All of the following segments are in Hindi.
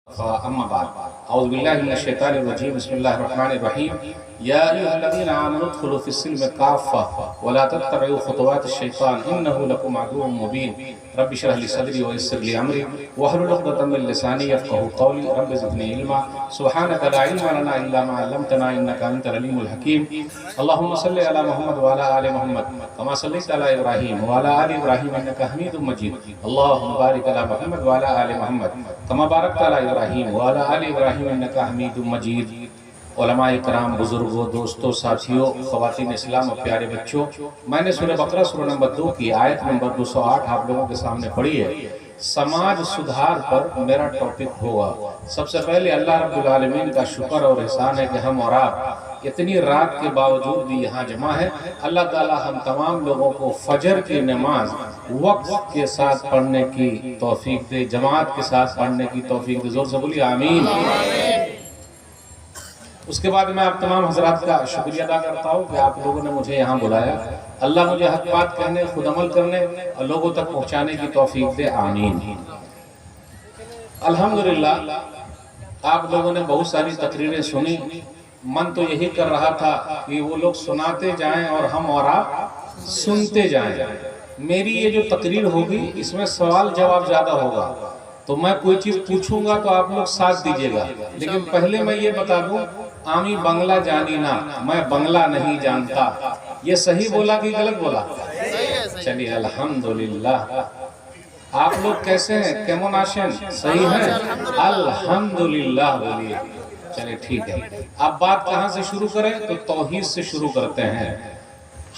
अम्मा बाद औज़ु बिल्लाहि मिनश शैतानिर रजीम बिस्मिल्लाहिर रहमानिर रहीम या अय्युहल्लज़ीना आमनु उदखुलू फिस्सिल्मि काफ़्फ़ा व ला तत्तबिउ खुतुवातिश शैतान इन्नहु लकुम अदुव्वुम मुबीन रब्बि इश्रह ली सदरी व यस्सिर ली अमरी वहलुल उक़दतम मिन लिसानी यफ़क़हू क़ौली रब्बि ज़िदनी इल्मा सुब्हानका ला इल्मा लना इल्ला मा अल्लमतना इन्नका अंतल अलीमुल हकीम अल्लाहुम्मा सल्लि अला मुहम्मद व अला आलि मुहम्मद कमा सल्लैता अला इब्राहीम व अला आलि इब्राहीम इन्नका हमीदुम मजीद अल्लाहुम्मा बारिक अला मुहम्मद व अला आलि मुहम्मद कमा बारकता अला इब्राहीम व अला आलि इब्राहीम इन्नका हमीदुम मजीद। उलमाए कराम, बुजुर्गों, दोस्तों, साथियों, ख़वातीन इस्लाम और प्यारे बच्चों, मैंने सूरह बकरा सूरह नंबर 2 की आयत नंबर 208 आप लोगों के सामने पढ़ी है। समाज सुधार पर मेरा टॉपिक होगा। सबसे पहले अल्लाह रब्बुल आलमीन का शुक्र और एहसान है कि हम और आप इतनी रात के बावजूद भी यहाँ जमा है। अल्लाह ताला हम तमाम लोगों को फजर की नमाज वक्त के साथ पढ़ने की तौफीक दे, जमात के साथ पढ़ने की तौफीक दे। जोर से बोलिए आमीन। उसके बाद मैं आप तमाम हजरात का शुक्रिया अदा करता हूँ कि आप लोगों ने मुझे यहाँ बुलाया। अल्लाह मुझे हक बात कहने, खुद अमल करने और लोगों तक पहुँचाने की तौफीक दे, आमीन। अल्हम्दुलिल्लाह आप लोगों ने बहुत सारी तकरीरें सुनी। मन तो यही कर रहा था कि वो लोग सुनाते जाएं और हम और आप सुनते जाएं। मेरी ये जो तकरीर होगी इसमें सवाल जवाब ज़्यादा होगा, तो मैं कोई चीज़ पूछूंगा तो आप लोग साथ दीजिएगा। लेकिन पहले मैं ये बता दूं, आमी बंगला जानी ना, मैं बंगला नहीं जानता। ये सही बोला कि गलत बोला? चलिए अल्हम्दुलिल्लाह। आप लोग कैसे हैं? केमन आशेन? सही है? अल्हम्दुलिल्लाह बोलिए। चलिए ठीक है। अब बात कहाँ से शुरू करें? तो तौहीद से शुरू करते हैं।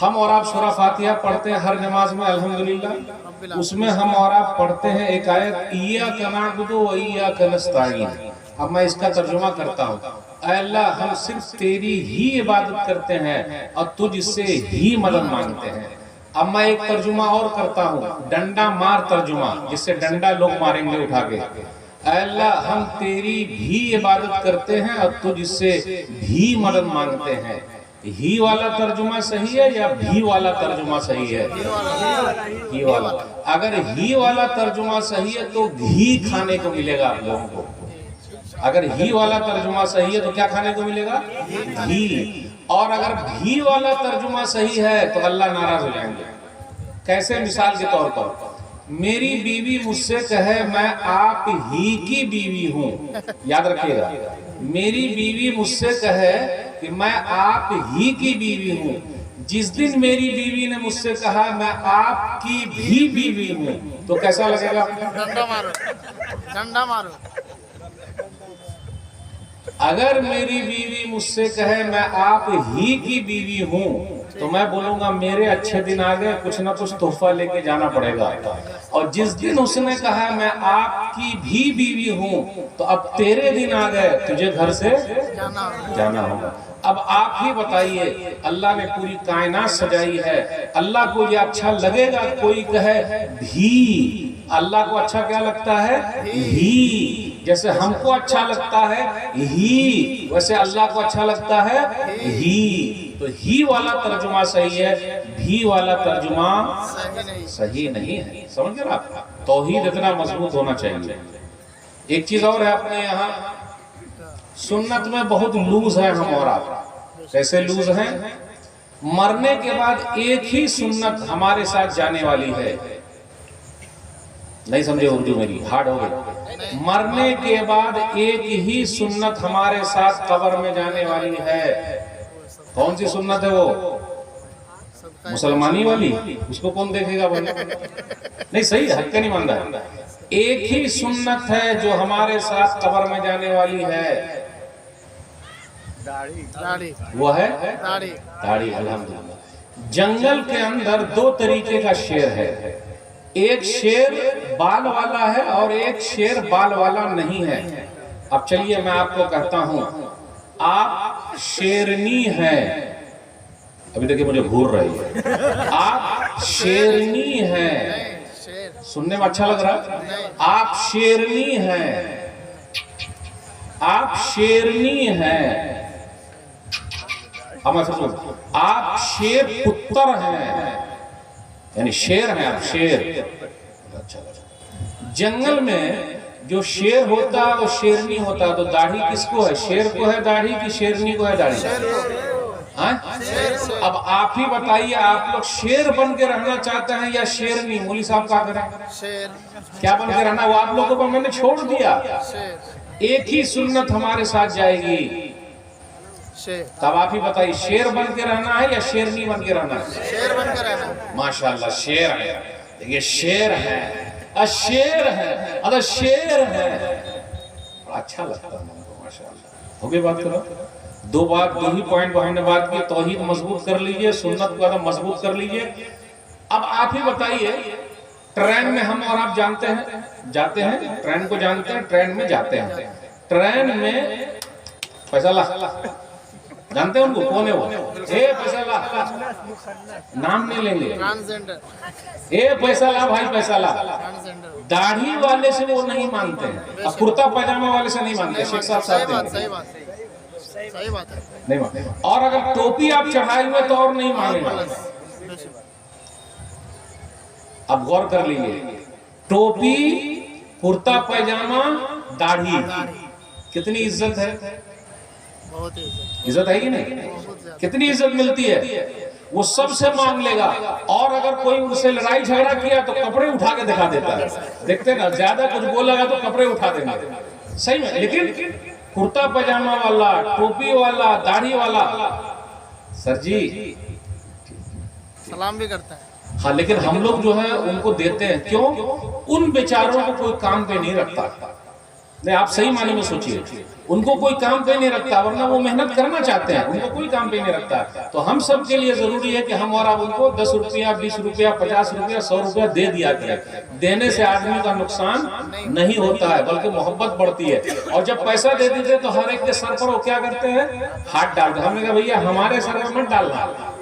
हम और आप सूरा फातिहा पढ़ते हैं हर नमाज में अल्हम्दुलिल्लाह। उसमें हम और आप पढ़ते हैं एक आयत, इय्याका नअबुदु व इय्याका नस्तईन। अब मैं इसका तर्जुमा करता हूँ। ऐ अल्लाह, हम सिर्फ तेरी ही इबादत करते हैं और तुझसे ही मदद मांगते हैं। अब मैं एक तर्जुमा और करता हूँ, डंडा मार तर्जुमा, जिससे डंडा लोग मारेंगे उठा के। ऐ अल्लाह, हम तेरी भी इबादत करते हैं और तुझसे भी मदद मांगते हैं। ही वाला तर्जुमा सही है या भी वाला तर्जुमा सही है? ही वाला। अगर ही वाला तर्जुमा सही है तो घी खाने को मिलेगा आप लोगों को। अगर ही वाला तर्जुमा सही है तो क्या खाने को मिलेगा? घी। और अगर भी वाला तर्जुमा सही है तो अल्लाह नाराज हो जाएंगे। कैसे? मिसाल के तौर पर, मेरी बीवी मुझसे कहे मैं आप ही की बीवी हूँ। याद रखिएगा, मेरी बीवी मुझसे कहे कि मैं आप ही की बीवी हूँ। जिस दिन मेरी बीवी ने मुझसे कहा मैं आपकी भी बीवी हूँ, तो कैसा लगेगा? डंडा मारो, डंडा मारो। अगर मेरी बीवी मुझसे कहे मैं आप ही की बीवी हूँ, तो मैं बोलूंगा मेरे अच्छे दिन आ गए, कुछ ना कुछ तोहफा लेके जाना पड़ेगा। और जिस दिन उसने कहा मैं आपकी भी बीवी हूँ, तो अब तेरे दिन आ गए, तुझे घर से जाना होगा। अब आप ही बताइए, अल्लाह ने पूरी कायनात सजाई है, अल्लाह को ये अच्छा लगेगा कोई कहे भी? अल्लाह को अच्छा क्या लगता है? ही। जैसे हमको अच्छा लगता है ही, वैसे अल्लाह को अच्छा लगता है ही। तो ही वाला तर्जुमा सही है, भी वाला तर्जुमा सही नहीं है। समझ गए आप? तौहीद इतना मजबूत होना चाहिए। एक चीज और है अपने यहाँ, सुन्नत में बहुत लूज है हम और आप। कैसे लूज हैं? मरने के बाद एक ही सुन्नत हमारे साथ जाने वाली है। नहीं समझे? उर्दू मेरी हार्ड हो गई। मरने के बाद एक ही सुन्नत हमारे साथ कब्र में जाने वाली है। कौन सी सुन्नत है वो? मुसलमानी वाली। उसको कौन देखेगा? बोले नहीं, सही हक नहीं मान रहा। एक ही सुन्नत है जो हमारे साथ कब्र में जाने वाली है। दाढ़ी। वो है दाढ़ी। अल्हम्दुलिल्लाह। जंगल के अंदर दो तरीके का शेर है। एक शेर बाल वाला है और एक शेर बाल वाला नहीं है। अब चलिए मैं आपको कहता हूं, आप शेरनी हैं। अभी देखिए मुझे घूर रही है। आप शेरनी हैं। सुनने में अच्छा लग रहा है? आप शेरनी हैं। आप शेरनी हैं। आप शेर पुत्र हैं, यानी शेर हैं आप, शेर। जंगल में जो शेर होता है वो शेरनी होता है, तो दाढ़ी किसको है? शेर को है दाढ़ी कि शेरनी को है दाढ़ी? हाँ? अब आप ही बताइए, आप लोग शेर बन के रहना चाहते हैं या शेरनी? मौली साहब क्या करें? शेर। क्या बन के रहना? वो आप लोगों को मैंने छोड़ दिया। एक ही सुन्नत हमारे साथ जाएगी। तब आप ही बताइए, शेर बन के रहना है या शेरनी बन के रहना है? शेर बन के रहना। माशाल्लाह शेर है, देखिए शेर है, शेर है, अगर शेर है अच्छा लगता है हमको माशाल्लाह। हो गई बात करो, दो ही पॉइंट भाई ने बात की। तौहीद मजबूत कर लीजिए, सुन्नत को एकदम मजबूत कर लीजिए। अब आप ही बताइए, ट्रेन में हम और आप जाते हैं, ट्रेन को जानते हैं, ट्रेन में जाते हैं, ट्रेन में पैसा ला, जानते हैं उनको? कौन है वो? ए पैसा ला, नाम नहीं लेंगे, ए पैसा ला भाई, पैसा ला। दाढ़ी वाले से वो नहीं मानते हैं, अब कुर्ता पैजामा वाले से नहीं मानते। शेख साहब सही बात है, नहीं मानते। और अगर टोपी आप चढ़ाए हुए तो और नहीं मानेंगे। अब गौर कर लीजिए, टोपी, कुर्ता पैजामा, दाढ़ी, कितनी इज्जत है? बहुत इज्जत है कि नहीं? कितनी इज्जत मिलती है? वो सबसे मांग लेगा। और अगर कोई उनसे लड़ाई झगड़ा किया तो कपड़े उठा के दिखा देता है। देखते ना, ज्यादा कुछ बोलेगा तो कपड़े उठा देंगे, सही में। लेकिन कुर्ता पैजामा वाला, टोपी वाला, दाढ़ी वाला, सर जी सलाम भी करता है। हाँ, लेकिन हम लोग जो है उनको देते हैं, क्यों? उन बेचारों को कोई काम पे नहीं रखता। नहीं, आप सही माने में सोचिए, उनको कोई काम पे नहीं रखता, वरना वो मेहनत करना चाहते हैं, उनको कोई काम पे नहीं रखता। तो हम सब के लिए जरूरी है कि हम और आप उनको 10 रुपया, 20 रुपया, 50 रुपया, 100 रुपया दे दिया करें। देने से आदमी का नुकसान नहीं होता है, बल्कि मोहब्बत बढ़ती है। और जब पैसा दे देते तो हर एक के सर पर वो क्या करते हैं? हाथ डालते। हमने कहा भैया हमारे सर पर मत डालना,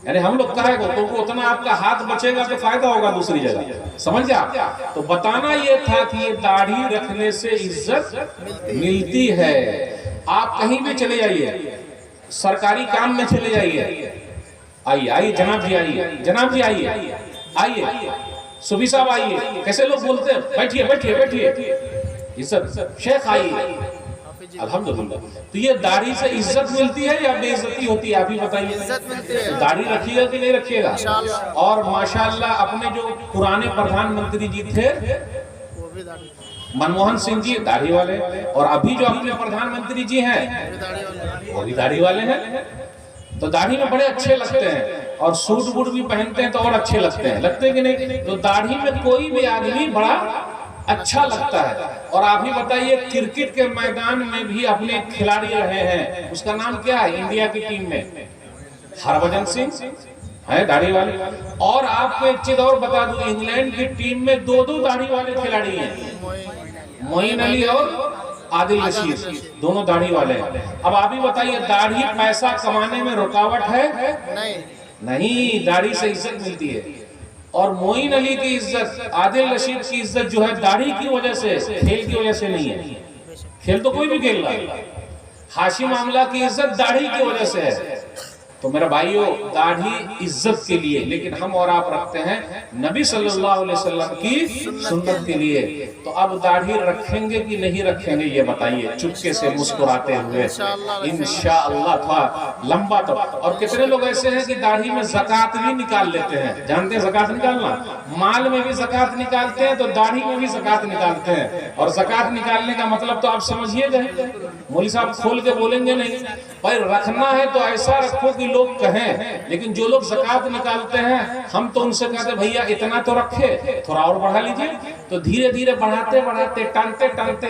यानी हम लोग कहेंगे तो उतना आपका हाथ बचेगा तो फायदा होगा दूसरी जगह, समझ गए आप? तो बताना ये था कि ये दाढ़ी रखने से इज्जत मिलती है। आप कहीं भी चले जाइए, सरकारी काम में चले जाइए, आइए जनाब जी, आइए, सुबी साहब आइए, कैसे लोग बोलते हैं? बैठिए, इज्जत, शेख आइए, अल्हम्दुलिल्लाह। तो ये दाढ़ी से इज्जत मिलती है या बेइज्जती होती है? आप ही बताइए। इज्जत मिलती है। दाढ़ी रखिएगा कि नहीं रखिएगा? और माशाल्लाह अपने जो पुराने प्रधानमंत्री जी थे, मनमोहन सिंह जी, दाढ़ी वाले, और अभी जो अपने प्रधानमंत्री जी हैं वो भी दाढ़ी वाले हैं। तो दाढ़ी में बड़े अच्छे लगते हैं, और सूट बूट भी पहनते हैं तो और अच्छे लगते हैं कि नहीं? तो दाढ़ी में कोई भी आदमी बड़ा अच्छा लगता है। और आप ही बताइए, क्रिकेट के मैदान में भी अपने खिलाड़ी रहे हैं, उसका नाम क्या है? इंडिया की टीम में हरभजन सिंह है दाढ़ी वाले। और आपको एक चीज और बता दूं, इंग्लैंड की टीम में 2 दाढ़ी वाले खिलाड़ी हैं, मोइन अली और आदिल रशीद, दोनों दाढ़ी वाले हैं। अब आप ही बताइए, दाढ़ी पैसा कमाने में रुकावट है? नहीं, दाढ़ी से इज्जत मिलती है। और मोइन अली की इज्जत, आदिल रशीद की इज्जत जो है दाढ़ी की वजह से, खेल की वजह से नहीं है। खेल तो कोई भी खेल रहा है। हाशिम आमला की इज्जत दाढ़ी की वजह से है। तो मेरा भाइयों, दाढ़ी इज्जत के लिए, लेकिन हम और आप रखते हैं नबी सल्लल्लाहु अलैहि वसल्लम की सुन्नत के लिए। तो अब दाढ़ी रखेंगे कि नहीं रखेंगे ये बताइए, चुपके से मुस्कुराते हुए इंशाअल्लाह। था लंबा तो। और कितने लोग ऐसे हैं कि दाढ़ी में ज़कात भी निकाल लेते हैं, जानते हैं ज़कात निकालना? माल में भी ज़कात निकालते हैं तो दाढ़ी में भी ज़कात निकालते हैं। और ज़कात निकालने का मतलब तो आप समझिए गए, मौलवी साहब खोल के बोलेंगे नहीं भाई, रखना है तो ऐसा रखो कि लोग कहें। लेकिन जो लोग ज़कात निकालते हैं, हम तो उनसे कहते भैया इतना तो रखे, थोड़ा और बढ़ा लीजिए। तो धीरे धीरे बढ़ाते बढ़ाते, टानते टानते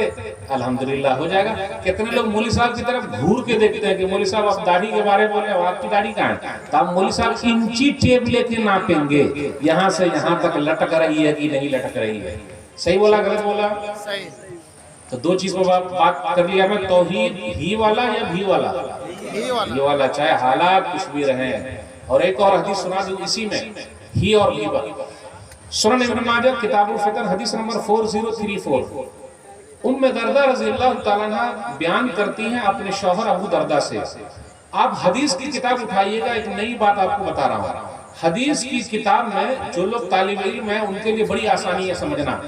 अल्हम्दुलिल्लाह हो जाएगा। कितने लोग मौलवी साहब की तरफ घूर के देखते हैं कि मौलवी साहब आप दाढ़ी के बारे में बोले, आपकी दाढ़ी कहाँ है? तो आप मौलवी साहब इंची टेप लेके नापेंगे, यहाँ से यहाँ तक लटक रही है कि नहीं लटक रही है। सही बोला गलत बोला? सही। तो 2 चीज पर बात कर लिया मैं, तौहीद ही वाला या भी वाला? ही वाला, चाहे हालात कुछ भी रहे। और एक और हदीस सुना दूं इसी में, ही और भी वाला। सुनन इब्न माजा किताबुल फितर हदीस नंबर 4034। उम्मे दर्दा रज़ियल्लाहु ताला अन्हा बयान करती हैं अपने शौहर अबू दर्दा से। आप हदीस की किताब उठाइएगा, एक नई बात आपको बता रहा हूँ। हदीस की किताब में जो लोग तालिब इल्म हैं उनके लिए बड़ी आसानी है समझना।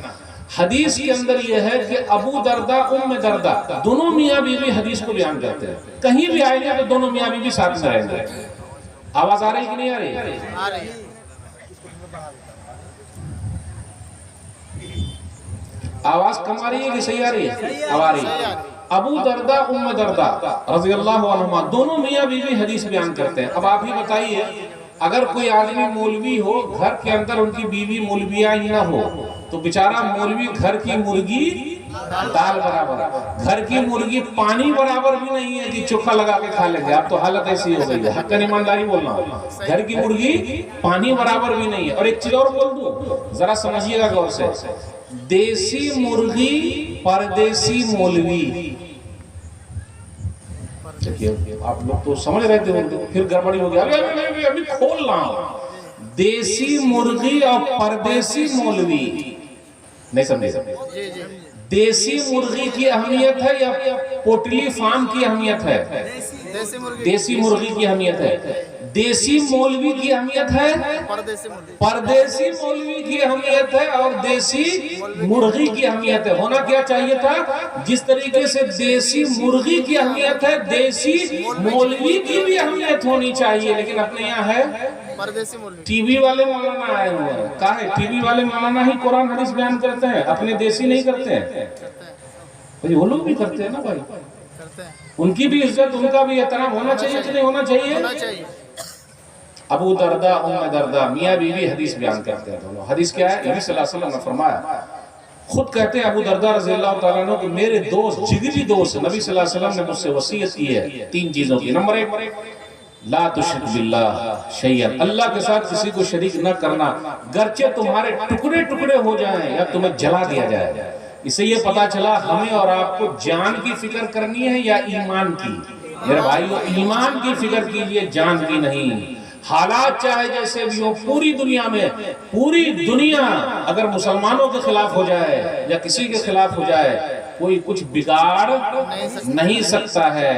हदीस के अंदर यह है कि अबू दरदा उम्मे दरदा दोनों मियाँ बीवी हदीस को बयान करते हैं। कहीं भी आएंगे तो दोनों मियाँ बीवी साथ में रहेंगे। आवाज आ रही कि नहीं आ रही? आ रही। आवाज कम आ रही है कि सही आ रही है? आ रही है। अबू दरदा उम्मे दरदा रज़ी अल्लाहु अन्हुमा दोनों मियाँ बीवी हदीस बयान करते हैं। अब आप ही बताइए, अगर कोई आदमी मौलवी हो, घर के अंदर उनकी बीवी मौलविया ही ना हो, तो बेचारा मौलवी घर की मुर्गी दाल बराबर, घर की मुर्गी पानी बराबर भी नहीं है कि चोखा लगा के खा लेंगे। अब तो हालत ऐसी हो गई है, हक्कन ईमानदारी बोलना, घर की मुर्गी पानी बराबर भी नहीं है। और एक चीज और बोल दूं, जरा समझिएगा गौर से, देसी मुर्गी परदेसी मौलवी। आप लोग तो समझ रहे थे, फिर गड़बड़ी हो गया। अभी खोल रहा हूं, देसी मुर्गी और परदेसी मौलवी नहीं समझे? देसी मुर्गी की अहमियत है या पोटली फार्म की अहमियत है? देसी मुर्गी की अहमियत है। देसी मौलवी की अहमियत है, परदेसी मौलवी की अहमियत है, और देसी मुर्गी की अहमियत है। होना क्या चाहिए था, जिस तरीके से देसी मुर्गी की अहमियत है, देसी मौलवी की भी अहमियत होनी चाहिए। लेकिन अपने यहाँ है टीवी वाले मौलाना आए हुए हैं। कहा है टीवी वाले मौलाना ही कुरान हदीस बयान करते हैं, अपने देसी नहीं करते हैं। वो लोग भी करते हैं ना भाई, उनकी भी इज्जत, उनका भी एहतराम होना चाहिए कि नहीं होना चाहिए? अबू दरदा उम्मे दरदा मियाँ बीवी हदीस बयान करते हैं दोनों। हदीस क्या है? नबी सल्लल्लाहु अलैहि वसल्लम ने फरमाया, खुद कहते हैं अबू दरदा रज़ी अल्लाह तआला अन्हु कि मेरे दोस्त, जिगरी दोस्त नबी सल्लल्लाहु अलैहि वसल्लम ने मुझसे वसीयत की है 3 चीजों की। नंबर 1, ला तुश्रिक बिल्लाह शैयन, अल्लाह के साथ किसी को शरीक न करना, गर्चे तुम्हारे टुकड़े टुकड़े हो जाएं या तुम्हें जला दिया जाए। इससे ये पता चला हमें और आपको जान की फिक्र करनी है या ईमान की? मेरे भाइयों, ईमान की फिक्र कीजिए, जान की नहीं। हालात चाहे जैसे भी हो, पूरी दुनिया में, पूरी दुनिया अगर मुसलमानों के खिलाफ हो जाए या किसी के खिलाफ हो जाए, कोई कुछ बिगाड़ नहीं सकता है।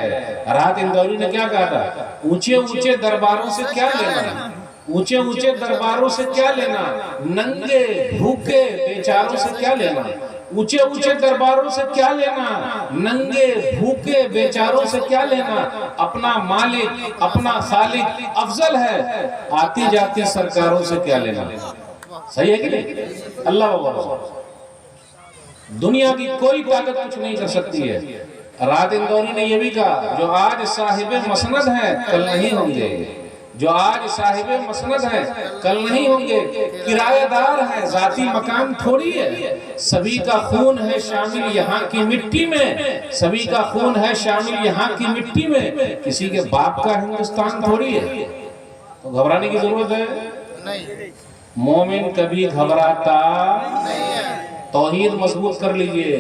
राहत इंदौरी ने क्या कहा था? ऊंचे ऊंचे दरबारों से क्या लेना, ऊंचे ऊंचे दरबारों से क्या लेना, नंगे भूखे बेचारों से क्या लेना। ऊंचे ऊंचे दरबारों से क्या लेना, नंगे भूखे बेचारों से क्या लेना। अपना मालिक, अपना खालिक अफजल है, आती जाती सरकारों से क्या लेना। सही है कि नहीं? अल्लाह दुनिया की कोई ताकत कुछ नहीं कर सकती है। राहत इंदौरी ने यह भी कहा, जो आज साहिब मसनद है कल नहीं होंगे, जो आज साहिब मसनद है कल नहीं होंगे, किराएदार है, जाती मकान थोड़ी है। सभी का खून है शामिल यहाँ की मिट्टी में, सभी का खून है शामिल यहाँ की मिट्टी में, किसी के बाप का हिंदुस्तान थोड़ी है। तो घबराने की जरूरत है नहीं। मोमिन कभी घबराता नहीं है। तौहीद मजबूत कर लीजिए,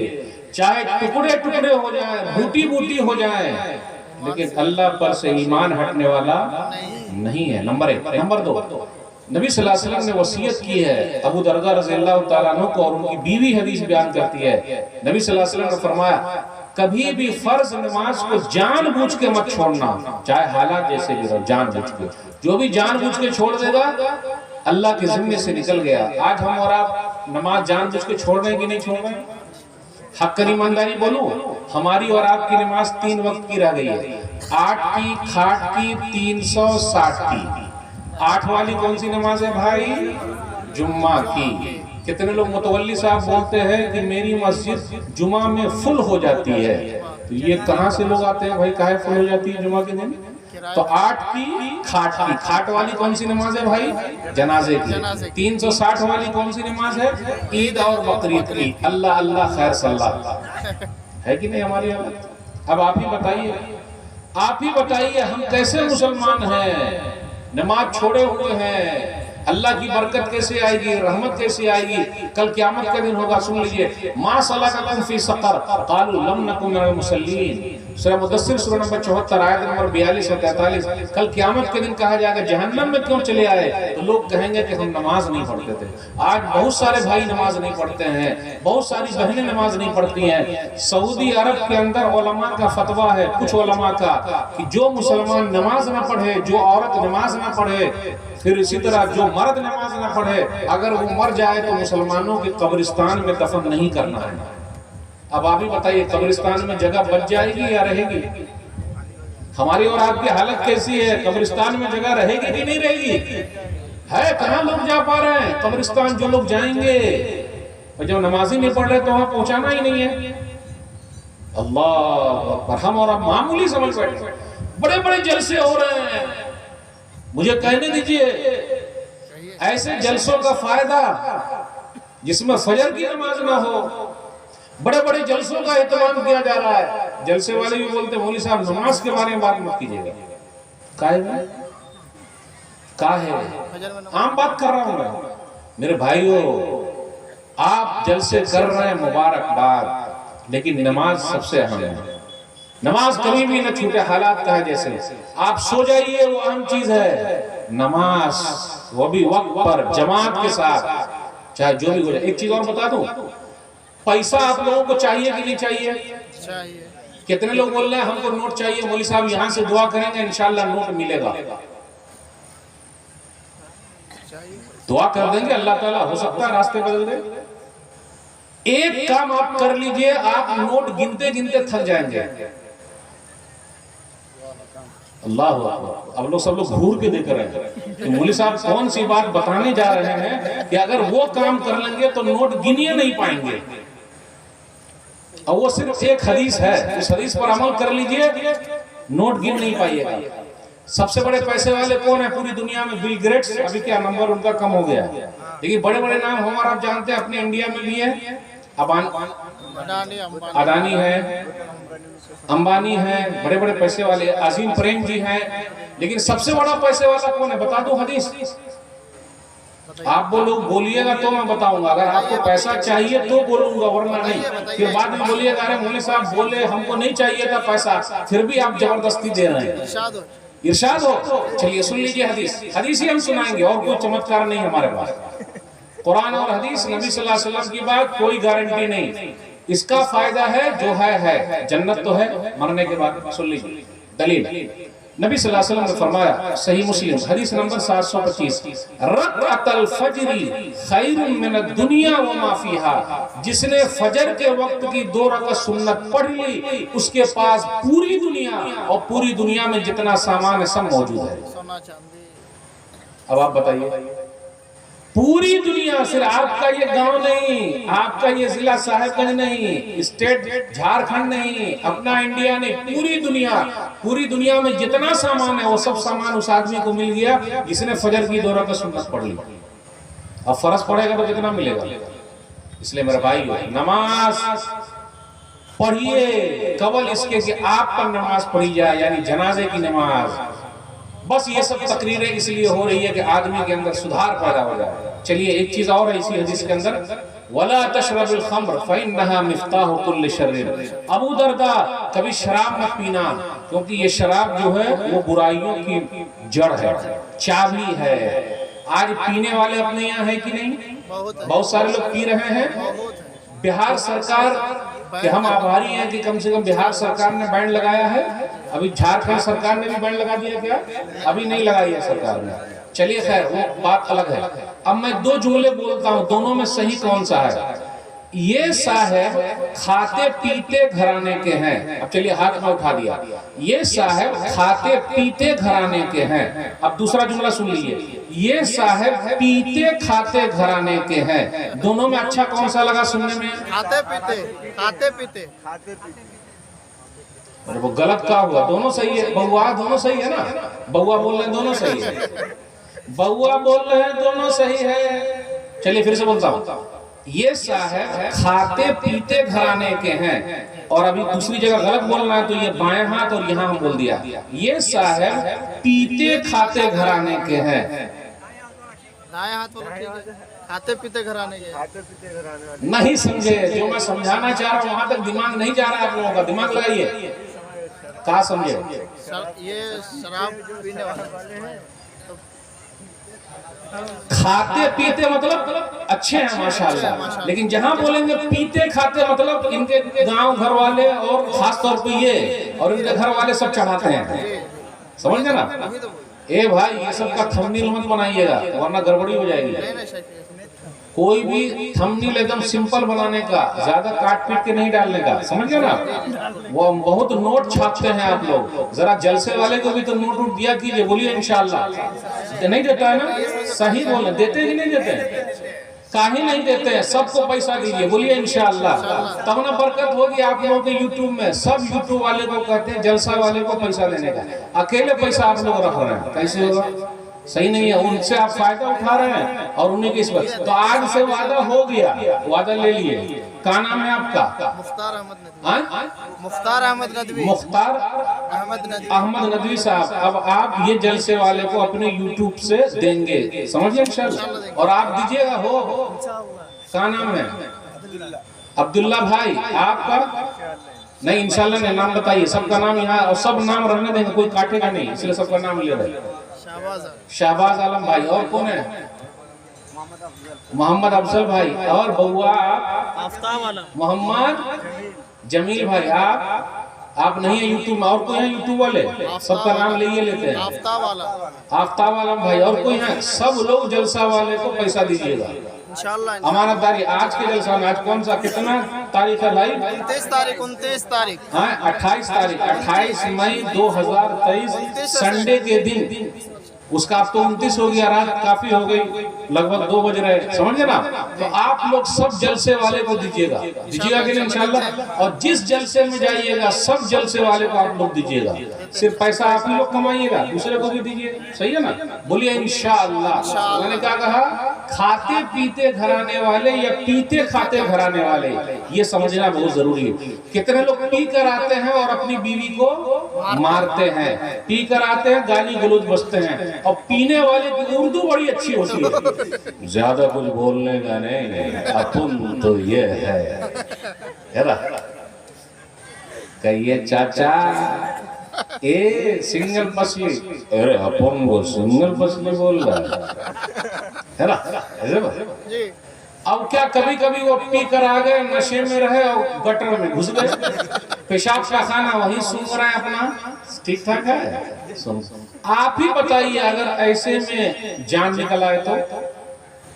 चाहे टुकड़े टुकड़े हो जाए, बूटी बूटी हो जाए, लेकिन अल्लाह पर से ईमान हटने वाला नहीं है। नंबर 1। नंबर 2, नबी सल्लल्लाहु अलैहि वसल्लम ने वसीयत की है अबू दरदा रज़ी अल्लाह तआला अन्हु को, और उनकी बीवी हदीस बयान करती है। नबी सल्लल्लाहु अलैहि वसल्लम ने फरमाया, कभी भी फर्ज नमाज को जानबूझ के मत छोड़ना, चाहे हालात जैसे भी हो, जानबूझ के। जो भी जानबूझ के छोड़ देगा अल्लाह के जिम्मे से निकल गया। आज हम और आप नमाज जानबूझ के छोड़ रहे हैं कि नहीं छोड़ रहे हैं? हक़ ईमानदारी बोलो, हमारी और आपकी नमाज 3 वक्त की रह गई है, 8 की, खाट की, 360 की। 8 वाली कौन सी नमाज है भाई? जुम्मा की। कितने लोग मुतवल्ली साहब बोलते हैं कि मेरी मस्जिद जुमा में फुल हो जाती है, तो ये कहाँ से लोग आते हैं भाई? काहे फुल हो जाती है जुमा के दिन? तो 8 की, खाट की। खाट वाली कौन सी नमाज है भाई? जनाजे की। 360 वाली कौन सी नमाज है? ईद और बकरीद की। अल्लाह अल्लाह खैर सल्लाह है कि नहीं हमारी हालत? अब आप ही बताइए, आप ही बताइए, हम कैसे मुसलमान हैं, नमाज छोड़े हुए हैं। अल्लाह की बरकत कैसे आएगी, रहमत कैसे आएगी? कल क़यामत का दिन होगा। सुन लीजिए, मा सलककुम फी सक़र क़ालू लम नकु मिनल मुसल्लीन। सूरह मुदस्सिर सूरह नंबर 74 आयत नंबर 42 और 43। कल क़यामत के दिन कहा जाएगा जहन्नम में क्यों चले आए? तो लोग कहेंगे कि हम नमाज नहीं पढ़ते थे। आज बहुत सारे भाई नमाज नहीं पढ़ते हैं, बहुत सारी बहनें नमाज नहीं पढ़ती हैं। सऊदी अरब के अंदर उलमा का फतवा है, कुछ उलमा का, कि जो मुसलमान नमाज ना पढ़े, जो औरत नमाज ना पढ़े, फिर इसी तरह जो मर्द नमाज न पढ़े, अगर वो मर जाए तो मुसलमानों के कब्रिस्तान में दफन नहीं करना है। अब आप ही बताइए, कब्रिस्तान में जगह बच जाएगी या रहेगी? हमारी और आपकी हालत कैसी है? कब्रिस्तान में जगह रहेगी कि नहीं रहेगी? है कहाँ लोग जा पा रहे हैं कब्रिस्तान? जो लोग जाएंगे और जब नमाज ही नहीं पढ़ रहे तो वहां पहुंचाना ही नहीं है। अल्लाह अकबर। हम और आप मामूली समझ बैठे, बड़े बड़े जलसे हो रहे हैं। मुझे कहने दीजिए, ऐसे जलसों का फायदा जिसमें फजर की नमाज ना हो, बड़े बड़े जलसों का एहतमाम किया जा रहा है। जलसे वाले भी बोलते हैं, मौलवी साहब नमाज के बारे में बात मत कीजिएगा। का है आम बात कर रहा हूं मैं। मेरे भाइयों, आप जलसे कर रहे हैं, मुबारकबाद, लेकिन नमाज सबसे अहम है। नमाज कभी भी न छूटे, हालात का है जैसे आप सो जाइए वो अहम चीज है। नमाज वो भी वक्त पर जमात के साथ, चाहे जो भी हो जाए। एक चीज और बता दूं, पैसा आप लोगों को चाहिए कि नहीं चाहिए? चाहिए। कितने लोग बोल रहे हैं हमको नोट चाहिए? मौलवी साहब यहाँ से दुआ करेंगे इंशाल्लाह नोट मिलेगा। दुआ कर देंगे, अल्लाह ताला हो सकता है रास्ते बदल दे। एक काम आप कर लीजिए, आप नोट गिनते गिनते थक जाएंगे। अल्लाह अकबर। अब लोग सब लोग घूर के देख रहे हैं कि मौलवी साहब कौन सी बात बताने जा रहे हैं कि अगर वो काम कर लेंगे तो नोट गिनिए नहीं पाएंगे। और वो सिर्फ एक हदीस है, उस हदीस पर अमल कर लीजिए, नोट गिन नहीं पाइएगा। सबसे बड़े पैसे वाले कौन है पूरी दुनिया में? Bill Gates. अभी क्या नंबर उनका कम हो गया, लेकिन बड़े बड़े नाम हमारा आप जानते हैं, अपने इंडिया में भी है। अदानी है, अंबानी है, बड़े बड़े पैसे वाले। अजीम प्रेम जी हैं। लेकिन सबसे बड़ा पैसे वाला कौन है बता दो हदीस। आप बोलिएगा तो मैं बताऊंगा। अगर आपको पैसा चाहिए तो बोलूंगा, वरना नहीं। फिर बाद में बोलिएगा अरे मौलवी साहब बोले हमको नहीं चाहिए था पैसा, फिर भी आप जबरदस्ती दे रहे हैं। इरशाद हो। चलिए सुन लीजिए हदीस, हदीस ही हम सुनाएंगे, और कोई चमत्कार नहीं हमारे पास। कुरान और हदीस, नबी सल्लल्लाहु अलैहि वसल्लम की बात, कोई गारंटी नहीं। इसका फायदा है जो है, जन्नत तो है मरने के बाद। सुन लीजिए दलील। नबी सल्लल्लाहु अलैहि वसल्लम ने फरमाया, सही मुस्लिम हदीस नंबर 725, रकअतल फजरी खैरुम मिनद दुनिया व मा फीहा। जिसने फजर के वक्त की 2 रकात सुन्नत पढ़ ली, उसके पास पूरी दुनिया और पूरी दुनिया में जितना सामान है सब मौजूद है। अब आप बताइए, पूरी दुनिया, सिर्फ आपका ये गांव नहीं, आपका ये जिला साहेबगंज नहीं, स्टेट झारखंड नहीं, अपना इंडिया नहीं, पूरी दुनिया में जितना सामान है वो सब सामान उस आदमी को मिल गया जिसने फजर की 2 रकात सुन्नत पढ़ ली। अब फर्ज पड़ेगा तो कितना मिलेगा? इसलिए मेरे भाई, नमाज पढ़िए कवल इसके कि आप पर नमाज पढ़ी जाए, यानी जनाजे की नमाज। बस ये सब तकरीरें इसलिए हो रही है कि आदमी के अंदर सुधार पैदा हो जाए। चलिए एक चीज और है इसी हदीस के अंदर, वला तशरबुल खम्र फइन्नहा मिफ्ताहु कुल्लि शर्र। अबू दरदा, कभी शराब मत पीना, क्योंकि ये शराब जो है वो बुराइयों की जड़ है, चाबी है। आज पीने वाले अपने यहाँ है कि नहीं? बहुत सारे लोग पी रहे हैं। बिहार सरकार कि हम आभारी हैं कि कम से कम बिहार सरकार ने बैन लगाया है। अभी झारखंड सरकार ने भी बैन लगा दिया क्या? अभी नहीं लगाई है सरकार ने। चलिए खैर, वो बात अलग है। अब मैं 2 जुमले बोलता हूँ, दोनों में सही कौन सा है? ये साहब खाते पीते घराने के हैं। अब चलिए हाथ में उठा दिया, ये साहब खाते पीते घराने के हैं। अब दूसरा जुमला सुन लीजिए, ये साहब पीते खाते घराने के हैं। दोनों में अच्छा कौन सा लगा सुनने में? खाते पीते, खाते पीते। अरे वो गलत का हुआ, दोनों सही है। बउआ दोनों सही है ना? बउआ बोल रहे हैं दोनों सही है, बउआ बोल रहे हैं दोनों सही है। चलिए फिर से बोलता हूँ, ये साहब खाते पीते घराने के हैं। और अभी दूसरी जगह गलत बोलना है तो ये बाएं हाथ और यहाँ हम बोल दिया। ये साहब पीते खाते घराने के हैं। दाएं हाथ खाते पीते घराने के। नहीं समझे जो मैं समझाना चाह रहा हूँ, वहां तक दिमाग नहीं जा रहा है आप लोगों का। दिमाग लगाइए, कहा समझे? ये शराब पीने वाले हैं, खाते पीते मतलब अच्छे हैं माशाल्लाह, लेकिन जहां बोलेंगे पीते खाते मतलब इनके गांव घर वाले और खास तौर पे ये और इनके घर वाले सब चढ़ाते हैं। समझ गए ना? ए भाई ये सब का थंबनेल मत बनाइएगा वरना गड़बड़ी हो जाएगी। नहीं नहीं सही कोई भी थंबनेल एकदम सिंपल बनाने का, ज्यादा काट पीट के नहीं डालने का, समझ गए ना। वो बहुत नोट छापते हैं आप लोग, जरा जलसे वाले को भी तो नोट वोट दिया कीजिए, बोलिए इंशाल्लाह। नहीं देता है ना, सही बोले, देते कि नहीं देते, काहे नहीं देते हैं, सबको पैसा दीजिए, बोलिए इंशाल्लाह। तब ना बरकत होगी आप लोगों के यूट्यूब में। सब यूट्यूब वाले को कहते हैं जलसा वाले को पैसा देने का, अकेले पैसा आप लोग रख रहे हैं, कैसे होगा, सही नहीं है। उनसे आप फायदा उठा रहे हैं और उन्हीं की इस पर। तो आज से वादा हो गया, वादा ले लिए। क्या नाम है आपका? मुख्तार अहमद नदवी। मुख्तार अहमद नदवी। मुख्तार अहमद नदवी साहब, अब आप ये जलसे वाले को अपने यूट्यूब से देंगे, समझिए इंशाल्लाह। और आप दीजिएगा, हो क्या नाम है? अब्दुल्ला भाई। आपका नहीं, इंशाल्लाह ने नाम बताइए, सबका नाम यहाँ, और सब नाम रहने देंगे, कोई काटेगा नहीं, इसलिए सबका नाम ले रहे। शहबाज आलम भाई। और कौन है? मोहम्मद अफजल भाई। और बउआ मोहम्मद जमील भाई। आप नहीं है यूट्यूब में, और कोई है यूट्यूब वाले? सबका नाम ले लेते हैं। आफ्ताब आलम भाई। और कोई है? सब लोग जलसा वाले को पैसा दीजिएगा इंशाल्लाह। हमारा तारीख आज के जलसा में, आज कौन सा, कितना तारीख है भाई? 29 तारीख। हाँ 28 तारीख, 28 मई 2023 संडे के दिन। उसका अब तो 29 हो गया, रात काफी हो गई, लगभग 2 बज रहे, समझे ना। तो आप लोग सब जलसे वाले को दीजिएगा कि नहीं इंशाल्लाह। और जिस जलसे में जाइएगा सब जलसे वाले को आप लोग दीजिएगा। सिर्फ पैसा आप ही लोग कमाइएगा, दूसरे को भी दीजिए, सही है ना, बोलिए इंशाल्लाह। मैंने क्या कहा? खाते पीते घराने वाले या पीते खाते घराने वाले, ये समझना बहुत जरूरी है। कितने लोग पी कर आते हैं और अपनी बीवी को मारते हैं, पी कर आते हैं, गाली गलौज बजते हैं। और पीने वाले की उर्दू बड़ी अच्छी होती है, ज्यादा कुछ बोलने का नहीं, अपन तो ये है ना, कहिए चाचा ए सिंगल पसली, अरे अपन वो सिंगल पसली बोल रहा है ना, ऐसे। अब क्या कभी कभी वो पी कर आ गए, नशे में रहे और गटर में घुस गए, पेशाब का खाना वही सूंघ रहे हैं अपना, ठीक ठाक है। आप ही बताइए, अगर ऐसे में जान निकल आए तो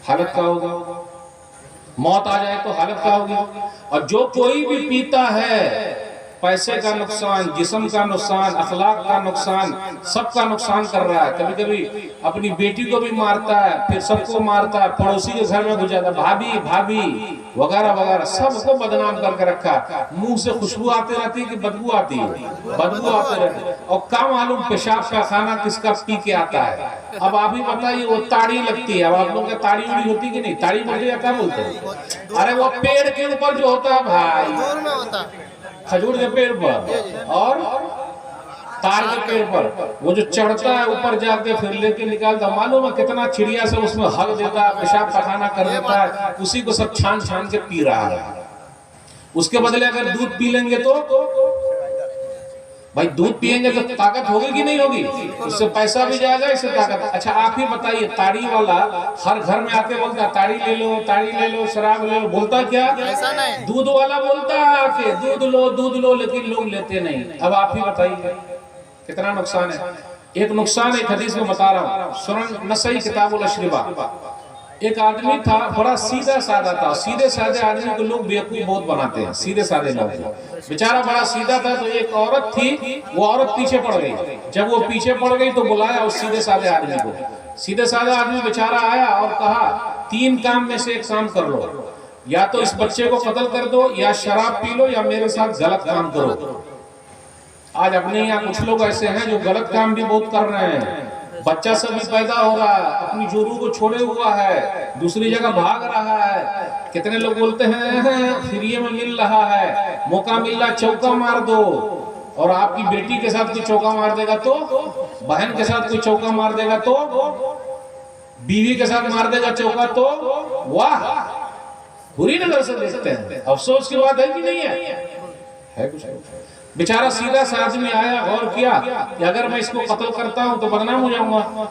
हालत क्या होगा, मौत आ जाए तो हालत क्या होगी। और जो कोई भी पीता है, पैसे का नुकसान, जिस्म का नुकसान, अखलाक का नुकसान, सबका नुकसान कर रहा है। कभी कभी अपनी बेटी को भी मारता है, फिर सबको मारता है, पड़ोसी के घर में घुस जाता है, भाभी भाभी वगैरह वगैरह, सबको बदनाम करके रखा। मुंह से खुशबू आती रहती है कि बदबू आती है, बदबू आते रहती है। और क्या मालूम पेशाब का खाना किसका पी के आता है। अब आप ही बताइए, वो ताड़ी लगती है। अब आप लोग ताड़ी उड़ी होती कि नहीं? ताड़ी बोलते या क्या बोलते हैं? अरे वो पेड़ के ऊपर जो होता है भाई, खजूर के पेड़ पर और ताड़ के पेड़ पर, वो जो चढ़ता है ऊपर जाके फिर लेके निकालता, मालूम है कितना चिड़िया से उसमें हक देता है, पेशाब पखाना कर देता है, उसी को सब छान छान के पी रहा है। उसके बदले अगर दूध पी लेंगे तो भाई, दूध पिएंगे तो ताकत होगी कि नहीं होगी? उससे पैसा भी जाएगा, इससे ताकत। अच्छा आप ही बताइए, ताड़ी वाला हर घर में आके बोलता ताड़ी ले लो, ताड़ी ले लो, शराब ले लो, बोलता क्या? ऐसा नहीं, दूध वाला बोलता है आके दूध लो, लेकिन लोग लेते नहीं। अब आप ही बताइए कितना नुकसान है। एक नुकसान एक हदीस में बता रहा हूँ, सुनन नसई किताबुल अशरिबा। एक आदमी था, बड़ा सीधा साधा था। सीधे साधे आदमी को लोग बेवकूफ बहुत बनाते हैं, सीधे साधे लोग। बेचारा बड़ा सीधा था, तो एक औरत थी, वो औरत पीछे पड़ गई। जब वो पीछे पड़ गई तो बुलाया उस सीधे साधे आदमी को। सीधे साधा आदमी बेचारा आया और कहा, 3 काम में से एक काम कर लो, या तो इस बच्चे को कत्ल कर दो, या शराब पी लो, या मेरे साथ गलत काम करो। आज अपने यहाँ कुछ लोग ऐसे हैं जो गलत काम भी बहुत कर रहे हैं। बच्चा सब भी पैदा हो रहा है, अपनी जोरू को छोड़े हुआ है, दूसरी जगह भाग रहा है। कितने लोग बोलते हैं फ्री में मिल रहा है, मौका मिल रहा, चौका मार दो। और आपकी बेटी के साथ कोई चौका मार देगा तो, बहन के साथ कोई चौका मार देगा तो, बीवी के साथ मार देगा चौका तो, वाह, बुरी नजर से देखते हैं। अफसोस की बात है कि नहीं है कुछ। बेचारा सीधा सा आदमी आया, गौर किया कि अगर मैं इसको कत्ल करता हूं तो बदनाम हो जाऊंगा,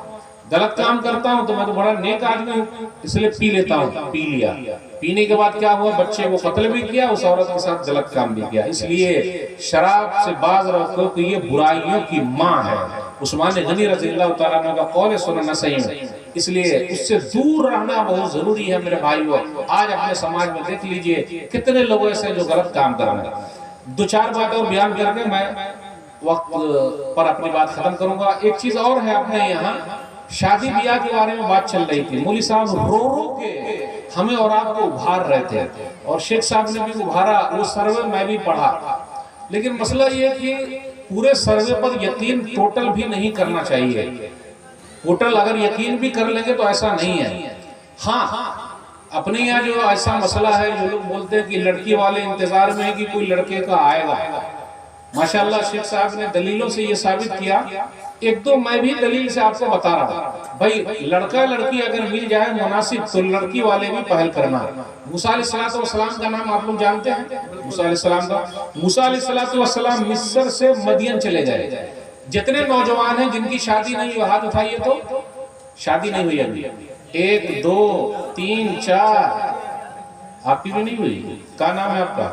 गलत काम करता हूं तो मैं तो बड़ा नेक आदमी हूं, इसलिए पी लेता हूं। पी लिया, पीने के बाद क्या हुआ, बच्चे को कत्ल भी किया, उस औरत के साथ गलत काम भी किया। इसलिए शराब से बाज रखो कि ये बुराइयों की माँ है। उस्मान गनी रज़ियल्लाहु ताला अन्हु का कौल सुनना सही है, इसलिए उससे दूर रहना बहुत जरूरी है मेरे भाइयों। आज अपने समाज में देख लीजिए कितने लोग ऐसे जो गलत काम कर रहे हैं। दो चार बात और बयान करके मैं वक्त पर अपनी बात खत्म करूंगा। एक चीज और है, अपने यहाँ शादी ब्याह के बारे में बात चल रही थी। मौलवी साहब रो रो के हमें और आपको उभार रहे थे और शेख साहब ने भी उभारा, वो सर्वे मैं भी पढ़ा। लेकिन मसला ये कि पूरे सर्वे पर यकीन टोटल भी नहीं करना चाहिए। टोटल अगर यकीन भी कर लेंगे तो ऐसा नहीं है। हाँ, अपने यहाँ जो ऐसा मसला है, जो लोग बोलते हैं कि लड़की वाले इंतजार में है कि कोई लड़के का आएगा। माशाल्लाह शेख साहब ने दलीलों से ये साबित किया। एक दो मैं भी दलील से आपको बता रहा हूँ। भाई लड़का लड़की अगर मिल जाए मुनासिब तो लड़की वाले भी पहल करना। मूसा अलैहिस्सलाम का नाम आप लोग जानते हैं? मूसा अलैहिस्सलाम का, मूसा अलैहिस्सलाम मिस्र से मदियन चले गए। जितने नौजवान हैं जिनकी शादी नहीं हुई हाथ उठाइए तो। शादी नहीं हुई अभी? 1 2 3 4, आपकी भी नहीं हुई? क्या नाम है आपका?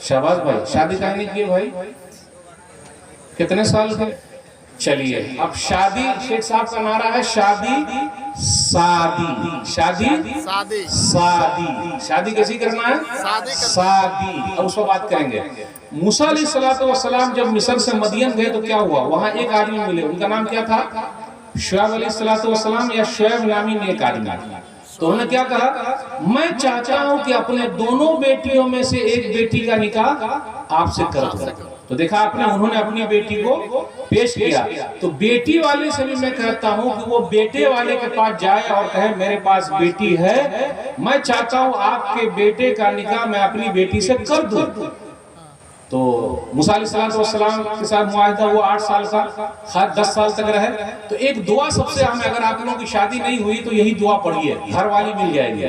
शहबाज भाई। शादी कहाँ नहीं की भाई? कितने साल के? चलिए अब शादी, शेख साहब का नारा है शादी शादी शादी शादी शादी। शादी कैसी करना है? शादी। अब उसको बात करेंगे। मूसा अलैहिस्सलाम जब मिस्र से मदियन गए तो क्या हुआ? वहां एक आदमी मिले, उनका नाम क्या था? शुएब अलैहिस्सलाम या शुएब नामी एक आदमी। तो उन्होंने क्या कहा? मैं चाहता हूं कि अपने दोनों बेटियों में से एक बेटी का निकाह आपसे कर दूं। तो देखा आपने, उन्होंने अपनी बेटी को पेश किया। तो बेटी वाले से भी मैं कहता हूं कि वो बेटे वाले के पास जाए और कहे मेरे पास बेटी है, मैं चाहता हूं आपके बेटे का निकाह मैं अपनी बेटी से कर दूं। तो मूसा अलैहिस्सलाम के साथ मुआहिदा वो 8 साल का, 10 साल तक रहे। तो एक दुआ सबसे हमें, अगर आप लोगों की शादी नहीं हुई तो यही दुआ पढ़िए, घर वाली मिल जाएगी।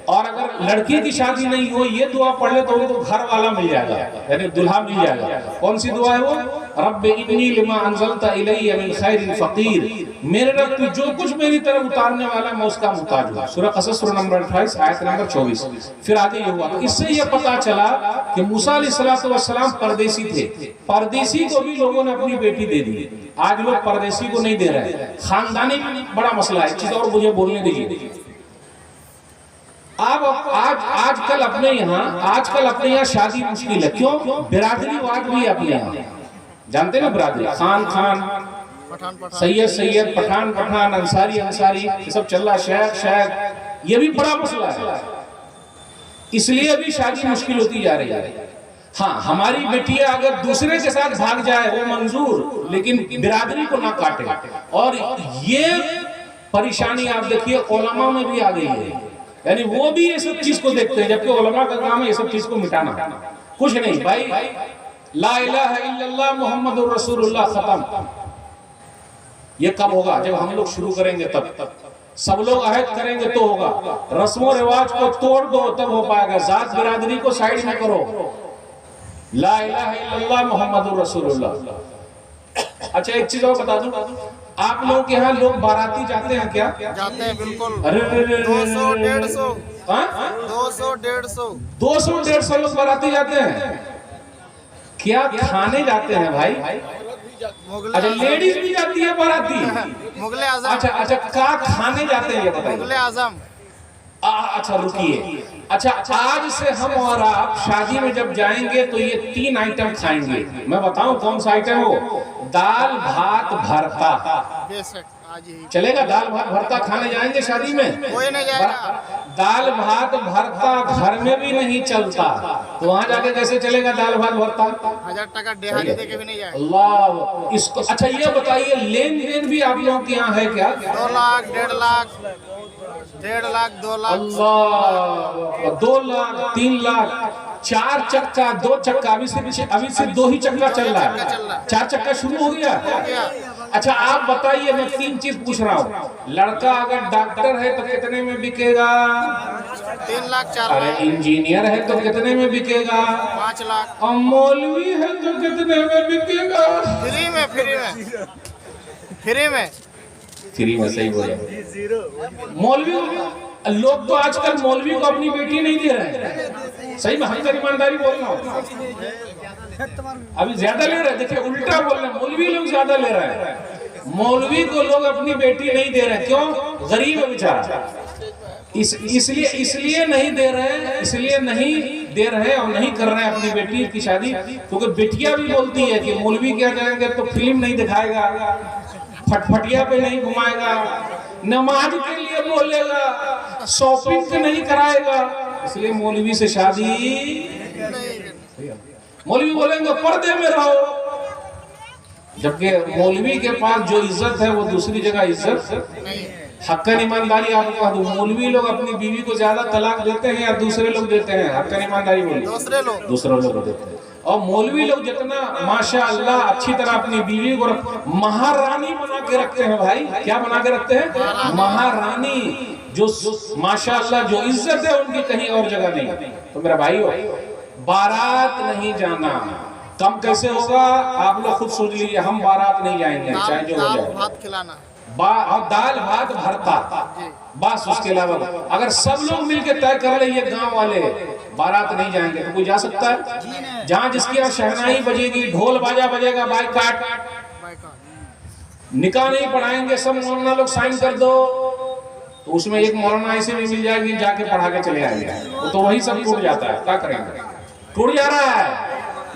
और अगर लड़की की शादी नहीं हो, ये दुआ पढ़ ले तो उनको घर वाला मिल जाएगा, यानी दुल्हा मिल जाएगा। कौन सी दुआ है वो? रब्बे इन्नी लिमा अंज़लता इलैया मिन खैरिन फ़क़ीर। मेरे रब तू जो कुछ मेरी तरफ उतारने वाला मैं उसका मुहताज हूं। सूरह क़सस सूरह नंबर 28 आयत नंबर 24। फिर आगे ये हुआ। तो इससे ये पता चला कि मूसा अलैहिस्सलाम परदेसी थे। परदेसी को भी लोगों ने अपनी बेटी दे दी। आज लोग परदेसी को नहीं दे रहे। खानदानी बड़ा मसला है। एक चीज और मुझे बोलने दीजिए। आजकल अपने यहाँ शादी मुश्किल है। क्यों? बिरादरीवाद भी है अपने यहाँ, जानते ना? बिरादरी, खान सैयद, पठान, अंसारी ये सब चल रहा। शेख, ये भी बड़ा मसला है। इसलिए भी शादी मुश्किल होती जा रही है। हाँ, हमारी बेटियां अगर दूसरे के साथ भाग जाए वो मंजूर, लेकिन बिरादरी को ना काटे। और ये परेशानी आप देखिए उलमा में भी आ गई है, यानी वो भी ये सब चीज को देखते हैं, जबकि उलमा का काम है ये सब चीज को मिटाना। कुछ नहीं भाई, ला इलाहा इल्लल्लाह मुहम्मदुर रसूलुल्लाह खत्म। ये कब होगा? जब हम लोग शुरू करेंगे तब। सब लोग अहद करेंगे तो होगा। रस्मों रिवाज को तोड़ दो तब हो पाएगा। जात बिरादरी को साइड में करो। ला इलाहा इल्लल्लाह मुहम्मदुर रसूलुल्लाह। अच्छा एक चीज और बता दूं, आप लोगों के यहाँ लोग बाराती जाते हैं क्या? जाते हैं बिल्कुल। अरे 200 150 200 150 लोग बाराती जाते हैं। क्या खाने जाते हैं भाई? अच्छा लेडीज भी जाती है बाराती? मुगले आजम। अच्छा क्या खाने जाते हैं ये बताइए। मुगले आजम। अच्छा रुकिए। अच्छा आज से हम और आप शादी में जब जाएंगे तो ये 3 आइटम खाएंगे। मैं बताऊं कौन सा आइटम हो? दाल भात भरता। चलेगा? दाल भात भरता खाने जाएंगे शादी में? कोई नहीं जाएगा। दाल भात भरता घर में भी नहीं चलता, तो वहाँ जाके कैसे चलेगा दाल भात भरता? 1000 टका देहाड़ी देके भी नहीं जाएगा। अल्लाह। इसको अच्छा ये बताइए, लेन देन भी आप लोगों के यहाँ है क्या? 2 लाख 1.5 लाख 1.5 लाख 2 लाख। अल्लाह। 2 लाख 3 लाख 4 चक्का 2 चक्का अभी से 2 ही चक्का चल रहा है। 4 चक्का शुरू हो गया। अच्छा आप बताइए, मैं 3 चीज पूछ रहा हूँ। लड़का अगर डॉक्टर है तो कितने में बिकेगा? 3 लाख 4 अरे लाख। इंजीनियर है तो कितने में बिकेगा? 5 लाख। और मौलवी है तो कितने में बिकेगा? फ्री में फ्री में सही बोला। मौलवी लोग तो आजकल मौलवी को अपनी बेटी नहीं दे रहे हैं, सही में हमको ईमानदारी बोल रहा हूँ, अभी ज्यादा ले रहे हैं। देखिए उल्टा बोल रहे हैं, मौलवी लोग ज्यादा ले रहे हैं। मौलवी को लोग अपनी बेटी नहीं दे रहे, क्यों? गरीब है बेचारा, इसलिए नहीं दे रहे, इसलिए नहीं दे रहे और नहीं कर रहे हैं अपनी बेटी की शादी, क्योंकि बेटियां भी बोलती है कि मौलवी क्या करेंगे तो फिल्म नहीं दिखाएगा, फटफटिया पे नहीं घुमाएगा, नमाज के लिए बोलेगा, शॉपिंग पे नहीं कराएगा, इसलिए मौलवी से शादी। मौलवी बोलेंगे पर्दे में रहो, जबकि मौलवी के पास जो इज्जत है वो दूसरी जगह इज्जत नहीं है। हक्कन ईमानदारी आपको कह दूं, मौलवी लोग अपनी बीवी को ज्यादा तलाक देते हैं या दूसरे लोग देते हैं? हक्कन ईमानदारी बोलिए, दूसरे लोग देते हैं। और मौलवी लोग जितना माशाअल्लाह अच्छी तरह अपनी बीवी को महारानी बना के रखते हैं भाई, क्या बना के रखते हैं? महारानी, जो माशाअल्लाह जो इज्जत है उनकी कहीं और जगह नहीं। तो मेरा भाई हो, बारात नहीं जाना कम कैसे होगा आप लोग खुद सोच लीजिए। हम बारात नहीं जाएंगे, चाहे जो हो जाए, भात खिलाना और दाल भात भरता, बस उसके अलावा अगर सब लोग मिलकर तय कर ले ये गांव वाले बारात नहीं जाएंगे तो कोई जा सकता है? जहां जिसकी यहाँ शहनाई बजेगी, ढोल बाजा बजेगा, बाइकाट, निकाह नहीं पढ़ाएंगे, सब मौलाना लोग साइन कर दो, तो उसमें एक मौलाना ऐसे भी मिल जाएगी जाके पढ़ा के चले आएंगे, तो वही सब टूट जाता है। क्या करेंगे? टूट जा रहा है।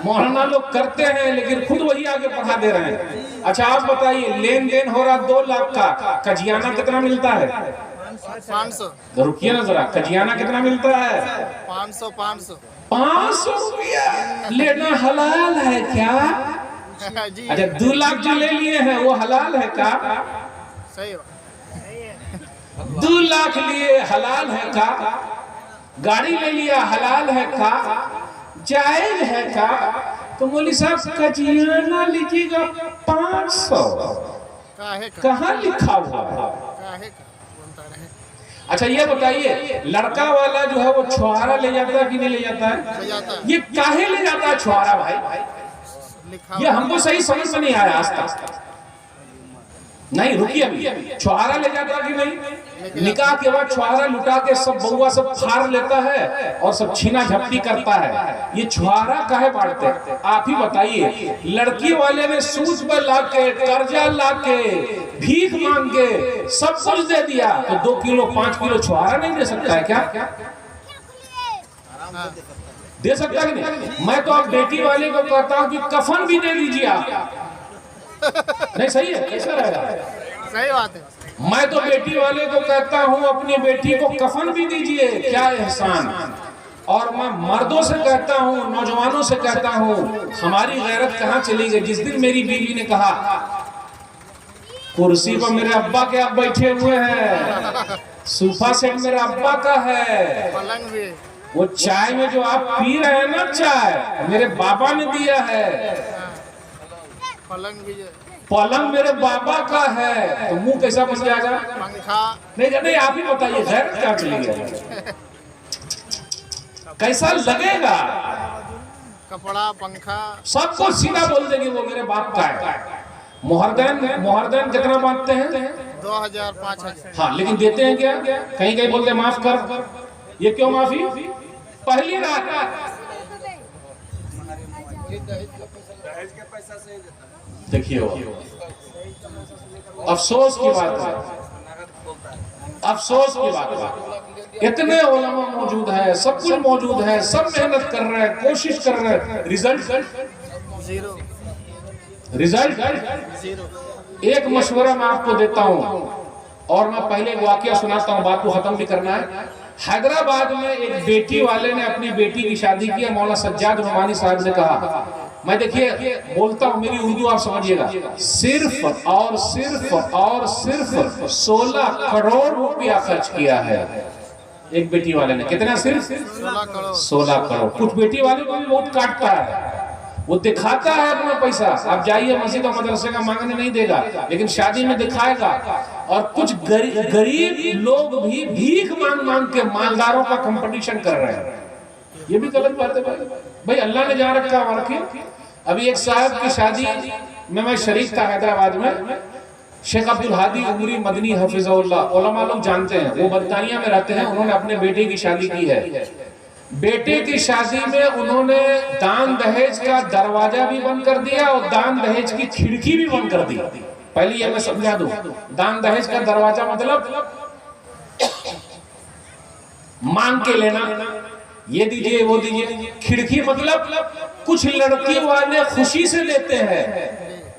मौलाना लोग करते हैं लेकिन खुद वही आगे पढ़ा दे रहे हैं। अच्छा आप बताइए, लेन देन हो रहा 2 लाख का, कजियाना कितना मिलता है? 500। रुकिए ना जरा, कजियाना कितना मिलता है? 500 रुपया लेना हलाल है क्या? जी। अच्छा 2 लाख जो ले लिए हैं वो हलाल है क्या? सही 2 लाख लिए हलाल है का? गाड़ी ले लिया हलाल है का? जायज है का? तो मौलवी साहब कजियाना लीजिएगा 500, कहाँ लिखा हुआ है? अच्छा ये बताइए, लड़का वाला जो है वो छुहारा ले जाता है कि नहीं ले जाता है? ये काहे ले जाता है छुहारा भाई? ये हमको सही समझ में नहीं आया आज तक। नहीं रुकिए, अभी छुहारा ले जाता है कि नहीं? निकाह के बाद छुहारा लुटा के सब बउआ सब फाड़ लेता है और सब छीना झपटी करता है। ये छुहारा काहे बांटते हैं आप ही बताइए? लड़की वाले ने सूद पर लाके, कर्जा लाके, भीख मांग के सब कुछ दे दिया, तो 2 किलो 5 किलो छुहारा नहीं दे सकता है क्या? दे सकता है कि नहीं? मैं तो अब बेटी वाले को कहता हूँ कि कफन भी दे दीजिए आप। नहीं सही है? कैसा रहेगा? सही बात है। मैं तो बेटी वाले को कहता हूँ अपनी बेटी को कफन भी दीजिए, क्या एहसान। और मैं मर्दों से कहता हूँ, नौजवानों से कहता हूँ, हमारी गैरत कहाँ चली गई? जिस दिन मेरी बीवी ने कहा कुर्सी पर मेरे अब्बा के आप बैठे हुए हैं, सोफा सेट मेरे अब्बा का है, पलंग भी, वो चाय में जो आप पी रहे हैं ना चाय मेरे बाबा ने दिया है, पलंग मेरे बाबा का है, तो मुंह कैसा बन जाएगा? पंखा नहीं आप ही बताइए, गैरत क्या चली गई? कैसा लगेगा? कपड़ा पंखा सबको सीधा बोल देंगे वो मेरे बाप का है। मोहरदैन कितना बांटते हैं? 2000 5000। हाँ लेकिन देते हैं क्या? कहीं कहीं बोलते हैं माफ कर। ये क्यों माफी? पहली रात देखिए, अफसोस की बात है, अफसोस की बात है, इतने उलमा मौजूद है, सब कुछ मौजूद है, सब मेहनत कर रहे हैं, कोशिश कर रहे हैं, रिजल्ट जीरो। एक मशवरा मैं आपको देता हूं और मैं पहले एक वाकया सुनाता हूं, बात को खत्म भी करना है। हैदराबाद में एक बेटी वाले ने अपनी बेटी की शादी की, मौला सज्जाद नुमानी साहब ने कहा, मैं देखिए बोलता हूं, मेरी उर्दू आप समझिएगा, सिर्फ और सिर्फ 16 करोड़ रुपया खर्च किया है एक बेटी वाले ने। कितना? सिर्फ 16 करोड़। कुछ बेटी वाले को भी बहुत काटता है, वो दिखाता है अपना पैसा। आप जाइए मस्जिद और मदरसे का मांगने नहीं देगा, लेकिन शादी में दिखाएगा। और कुछ गरीब लोग भी भीख मांग के मालदारों का कंपटीशन कर रहे हैं। ये भी गलत बात है भाई, अल्लाह ने जहाँ रखा वहाँ रखे। अभी एक साहब की शादी में मैं शरीक था हैदराबाद में, शेख अब्दुल हादी उमरी मदनी हफिज़हुल्लाह, उलमा लोग जानते हैं, वो बरतानिया में रहते हैं। उन्होंने अपने बेटे की शादी की है। बेटे की शादी में उन्होंने दान दहेज का दरवाजा भी बंद कर दिया और दान दहेज की खिड़की भी बंद कर दी। पहले ये मैं समझा दूं, दान दहेज का दरवाजा मतलब मांग के लेना, ये दीजिए वो दीजिए। खिड़की मतलब कुछ लड़की वाले खुशी से लेते हैं,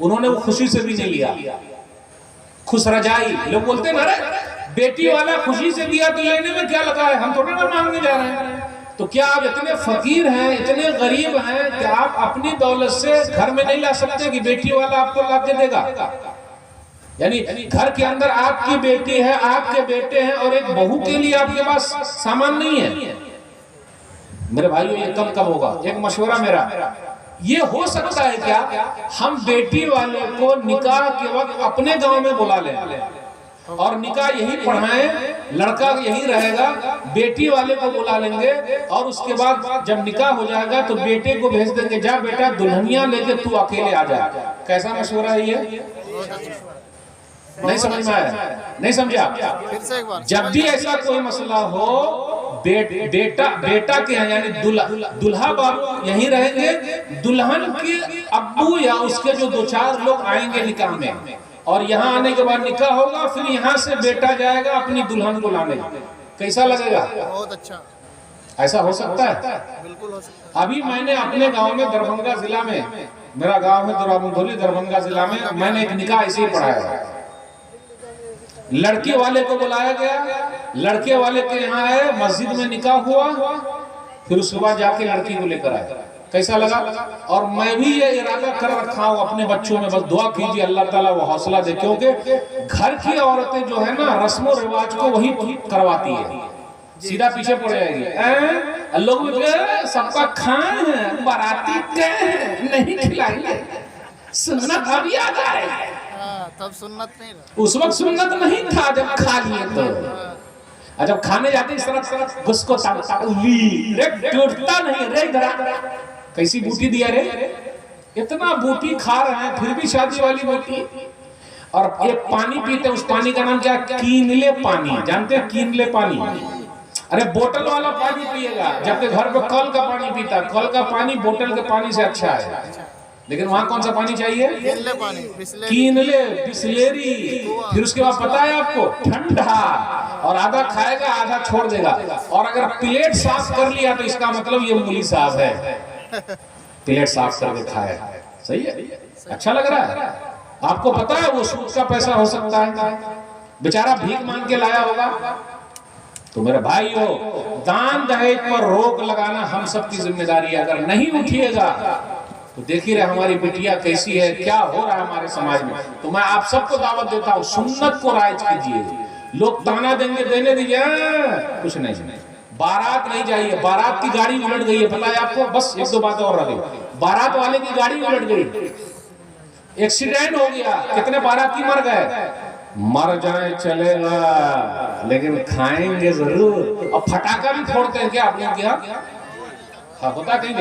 उन्होंने वो खुशी से भी नहीं लिया। खुश रजाई लोग बोलते हैं ना, बेटी वाला खुशी से दिया तो लेने में क्या लगा है, हम थोड़ा ना मांगने जा रहे हैं। तो क्या आप इतने फकीर हैं, इतने गरीब हैं कि आप अपनी दौलत से घर में नहीं ला सकते कि बेटी वाला आपको ला के देगा? यानी घर के अंदर आपकी बेटी है, आपके बेटे हैं और एक बहू के लिए आपके पास सामान नहीं है। मेरे भाइयों, ये कब होगा? एक मशवरा मेरा, ये हो सकता है क्या हम बेटी वाले को निकाह के वक्त अपने गांव में बुला लें और निकाह यही पढ़ाएं, लड़का यही रहेगा, बेटी वाले को बुला लेंगे और उसके बाद जब निकाह हो जाएगा तो बेटे को भेज देंगे, जा बेटा दुल्हनिया लेके तू अकेले आ जा। कैसा मशवरा है ये? नहीं समझ में आया? नहीं समझा? जब भी ऐसा कोई मसला हो, बेटा के यानी दुल्हा बाबू यहीं रहेंगे, दुल्हन के अब्बू या उसके जो 2-4 लोग आएंगे निकाह में, और यहाँ आने के बाद निकाह होगा, फिर यहाँ से बेटा जाएगा अपनी दुल्हन को लाने। कैसा लगेगा? बहुत अच्छा। ऐसा हो सकता है? बिल्कुल हो सकता है। अभी मैंने अपने गांव में, दरभंगा जिला में, मेरा गांव है दुरामुधोली, दरभंगा जिला में, मैंने एक निकाह ऐसे ही पढ़ाया। लड़के वाले को बुलाया गया, लड़के वाले के यहाँ आए, मस्जिद में निकाह हुआ, फिर उसके बाद जाके लड़की को लेकर आए। कैसा लगा? और मैं भी ये इरादा कर रखा हूँ अपने बच्चों में, बस दुआ कीजिए अल्लाह ताला वो हौसला दे, क्योंकि घर की औरतें जो है ना रस्मों रिवाज को वही करवाती है, सीधा पीछे पड़ जाएगी। लोग सबका खाए हैं, बाराती नहीं खिलाएंगे, सुन्नत अभी आ जाए। तब सुन्नत नहीं था, उस वक्त सुन्नत नहीं था जब खा लिए तो। जब खाने जाते इस तरह घुसको टूटता नहीं रे, इधर कैसी बूटी दिया रे, इतना बूटी खा रहे हैं फिर भी शादी वाली बूटी। और एक पानी पीते, उस पानी का नाम क्या? कीनले पानी। जानते हैं कीनले पानी? अरे बोतल वाला पानी पिएगा, जबकि घर पे कल का पानी पीता। कल का पानी बोतल के पानी से अच्छा है, लेकिन वहां कौन सा पानी चाहिए? कीनले पानी, कीनले, बिस्लेरी। फिर उसके बाद पता है आपको, ठंडा, और आधा खाएगा आधा छोड़ देगा। और अगर प्लेट साफ कर लिया तो इसका मतलब ये मूली साहब है, प्लेट साफ करके खाए। सही है? अच्छा लग रहा है? आपको पता है वो सूद का पैसा हो सकता है, बेचारा भीख मांग के लाया होगा। तो मेरे भाइयों, दान दहेज पर रोक लगाना हम सबकी जिम्मेदारी है। अगर नहीं उठिएगा तो देखिए रहे हमारी बिटिया कैसी है, क्या हो रहा है हमारे समाज में। तो मैं आप सबको दावत देता हूँ, सुन्नत को राइज कीजिए। लोग ताना देंगे, देने दीजिए, कुछ नहीं, बारात नहीं जाइए। बारात की गाड़ी उलट गई है, पता है आपको? बस 1-2 बात और रह गई। बारात वाले की गाड़ी उलट गई, एक्सीडेंट हो गया, कितने बाराती मर गए। मर जाए चलेगा, लेकिन खाएंगे जरूर। और फटाका भी फोड़ते हैं क्या आपने किया? हाँ, होता कहीं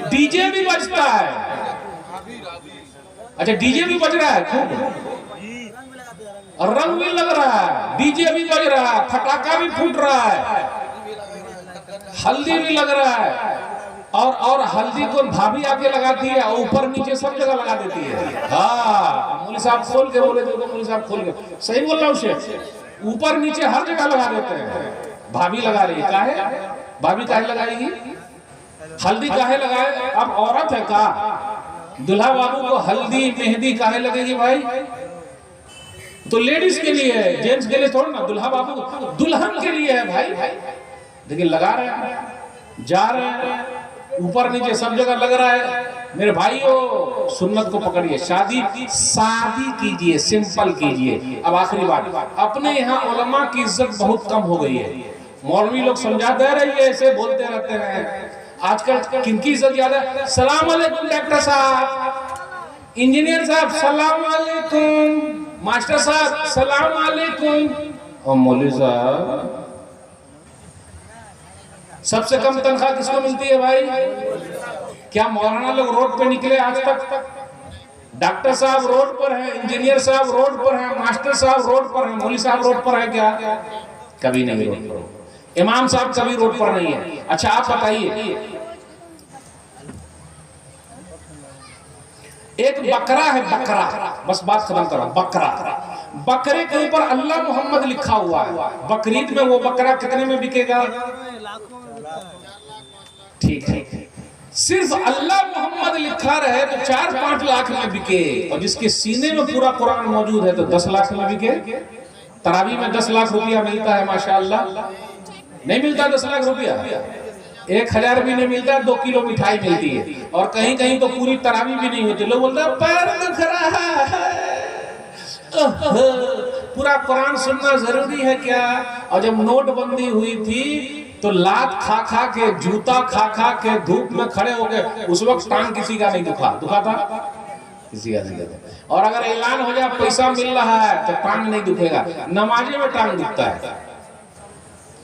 डीजे भी बजता है। अच्छा, डीजे भी बज रहा है खूब, और रंग भी लग रहा है, डीजे भी बज रहा है, फटाका भी फूट रहा है, हल्दी भी लग रहा है। और हल्दी को भाभी आके लगाती है, ऊपर नीचे सब जगह लगा देती है। हाँ, मौलवी साहब खोल के बोले तो मौलवी साहब खोल के, सही बोल रहा हूँ शेख, ऊपर नीचे हर जगह लगा देते हैं। भाभी लगा रही है, काहे भाभी काहे लगाएगी? हल्दी काहे लगाए? अब औरत है का? दुल्हा बाबू को हल्दी मेहंदी काहे लगेगी भाई? तो लेडीज के लिए है, जेंट्स के लिए थोड़ा ना। दुल्हा बाबू दुल्हन के लिए है भाई। लेकिन लगा रहे हैं, जा रहे हैं, ऊपर नीचे सब जगह लग रहा है। मेरे भाइयों, सुन्नत को पकड़िए, शादी कीजिए, सिंपल कीजिए। अब आखिरी बात, अपने यहाँ उलमा की इज्जत बहुत कम हो गई है। मौलवी लोग समझा दे रहे हैं, ऐसे बोलते रहते हैं। आजकल किनकी इज्जत ज्यादा है? सलाम अलैकुम डॉक्टर साहब, इंजीनियर साहब सलाम अलैकुम, मास्टर साहब सलाम अलैकुम, और मौलवी साहब। सबसे कम तनख्वाह किसको मिलती है भाई? क्या मौलाना लोग रोड पे निकले आज तक? डॉक्टर साहब रोड पर है, इंजीनियर साहब रोड पर है, मास्टर साहब रोड पर है, मौलवी साहब रोड पर है क्या? कभी नहीं रोड पर। इमाम साहब कभी रोड पर नहीं है। अच्छा आप बताइए, एक बकरा है, बकरा, बस बात खत्म करो, बकरा, बकरे के ऊपर अल्लाह मोहम्मद लिखा हुआ है, बकरीद में वो बकरा कितने में बिकेगा? ठीक है, सिर्फ अल्लाह मोहम्मद लिखा रहे तो 4-5 लाख में बिके, और जिसके सीने में पूरा कुरान मौजूद है तो 10 लाख में बिके। तरावी में 10 लाख रुपया मिलता है, माशाअल्लाह। नहीं मिलता 10 लाख रुपया, 1000 भी नहीं मिलता, 2 किलो मिठाई मिलती है, और कहीं कहीं तो पूरी तरावी भी नहीं होती। लोग बोलते हैं पैर दुख रहा है, पूरा कुरान सुनना जरूरी है क्या? और जब नोटबंदी हुई थी तो लात खा खा के, जूता खा खा के धूप में खड़े हो गए, उस वक्त टांग किसी का नहीं दुखा था, किसी का नहीं दुखा। और अगर ऐलान हो जाए पैसा मिल रहा है तो टांग नहीं दुखेगा, नमाजे में टांग दुखता है।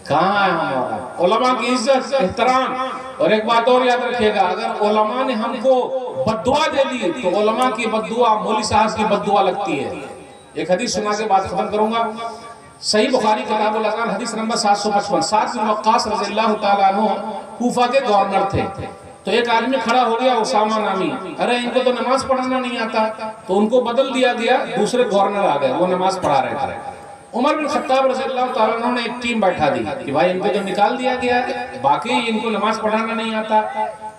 कहाँ है हमारा उलमा की इज्जत, एहतराम? और एक बात और याद रखिएगा, अगर उलमा ने हमको बद्दुआ दे दी तो उलमा की बद्दुआ मौलवी साहब की बद्दुआ लगती है। एक हदीस सुना के बात खत्म करूंगा। सही बुखारी किताबुल अज़ान हदीस नंबर 755। साद बिन वक्कास रज़ियल्लाहु ताला अन्हु कूफा के गवर्नर थे। तो एक आदमी खड़ा हो गया, उसामा नामी, अरे इनको तो नमाज पढ़ना नहीं आता, तो उनको बदल दिया गया, दूसरे गवर्नर आ गए, वो नमाज पढ़ा रहे थे। उमर बिन खत्ताब रज़ियल्लाहु ताला अन्हु ने एक टीम बैठा दी कि भाई इनको तो निकाल दिया गया है, बाकी इनको नमाज पढ़ाना नहीं आता।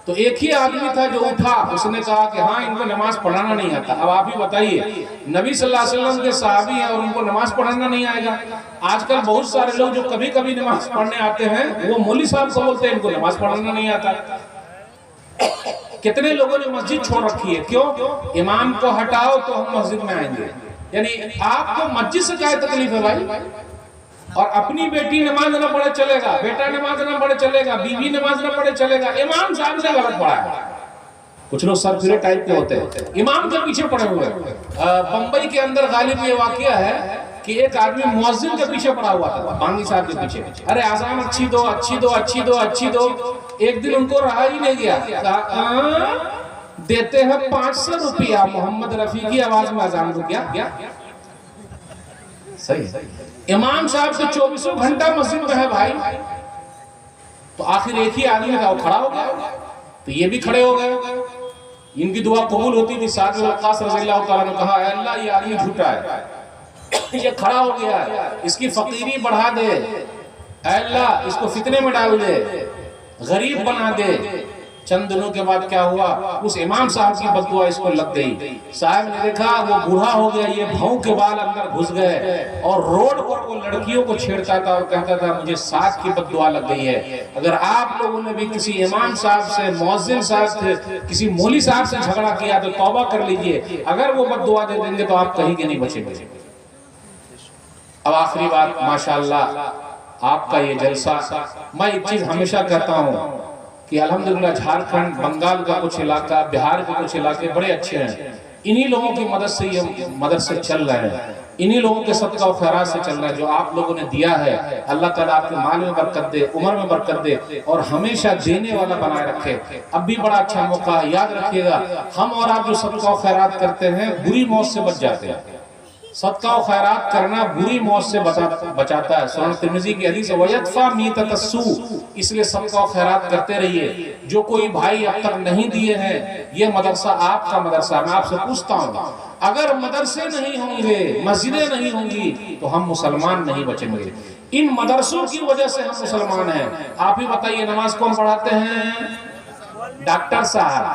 तो एक ही आदमी था जो उठा, उसने कहा कि हाँ इनको नमाज पढ़ाना नहीं आता। अब आप ही बताइए, नबी सल्लल्लाहु अलैहि वसल्लम के सहाबी हैं और उनको नमाज पढ़ाना नहीं आएगा? आजकल बहुत सारे लोग जो कभी कभी नमाज पढ़ने आते हैं, वो मौलवी साहब को बोलते हैं इनको नमाज पढ़ाना नहीं आता। कितने लोगों ने मस्जिद छोड़ रखी है, क्यों? इमाम को हटाओ तो हम मस्जिद में आएंगे। यानी आपको मस्जिद से क्या तकलीफ है भाई? और अपनी बेटी नमाज ना पढ़े चलेगा, बेटा नमाज ना पढ़े चलेगा, बीवी नमाज ना पढ़े चलेगा, इमाम साहब से गलत पढ़ा है। कुछ लोग सरफिरे टाइप के होते हैं, इमाम के पीछे पड़े हुए। बंबई के अंदर गालिब ये वाकया है कि एक आदमी मुअज्जिन के पीछे पड़ा हुआ था, बांगी साहब के पीछे। अरे आजान अच्छी दो, अच्छी दो, अच्छी दो, अच्छी दो। एक दिन उनको रहा ही नहीं गया, देते हैं 500 रुपया, मोहम्मद रफी की आवाज में अजान को क्या सही। इमाम साहब तो 24 घंटा मस्जिद में है भाई। तो आखिर एक ही आदमी था, वो खड़ा हो गया, तो ये भी खड़े हो गए। इनकी दुआ कबूल होती थी। साद बिन वक्कास रज़ियल्लाहु ताला ने कहा, अल्लाह ये आदमी झूठा है, ये खड़ा हो गया, इसकी फकीरी बढ़ा दे, अल्लाह इसको फितने में डाल दे, गरीब बना दे। चंद दिनों के बाद क्या हुआ, उस इमाम साहब की बद्दुआ इसको लग गई। साहब ने देखा वो बूढ़ा हो गया, ये भाव के बाल अंदर घुस गए, और रोड पर वो लड़कियों को छेड़ता था और कहता था मुझे साथ की बद्दुआ लग गई है। अगर आप लोगों ने भी किसी इमाम साहब से, मुअज्जिन साहब से, किसी मौलवी साहब से झगड़ा किया तो तौबा कर लीजिए, अगर वो बद्दुआ दे देंगे तो आप कहीं के नहीं बचेंगे। अब आखिरी बात, माशाअल्लाह आपका ये जलसा, मैं एक चीज हमेशा कहता हूँ कि अल्हम्दुलिल्लाह झारखंड, बंगाल का कुछ इलाका, बिहार के कुछ इलाके बड़े अच्छे हैं। इन्हीं लोगों की मदद से ये मदरसे चल रहे हैं, इन्हीं लोगों के सदका और खैरात से चल रहा है। जो आप लोगों ने दिया है, अल्लाह ताला आपके माल में बरकत दे, उम्र में बरकत दे, और हमेशा देने वाला बनाए रखे। अब भी बड़ा अच्छा मौका है, याद रखिएगा, हम और आप जो सदका और खैरात करते हैं बुरी मौत से बच जाते हैं। सदका और खैरात करना बुरी मौत से बचाता है। सुनन तिर्मिज़ी की हदीस है, वयदफा मीततस्सू, इसलिए सदका और खैरात करते रहिए। जो कोई भाई अब तक नहीं दिए हैं, ये मदरसा आपका मदरसा। मैं आपसे पूछता हूँ, अगर मदरसे नहीं होंगे, मस्जिदें नहीं होंगी, तो हम मुसलमान नहीं बचेंगे। इन मदरसों की वजह से हम मुसलमान हैं। आप ही बताइए, नमाज कौन पढ़ाते हैं? डॉक्टर साहब,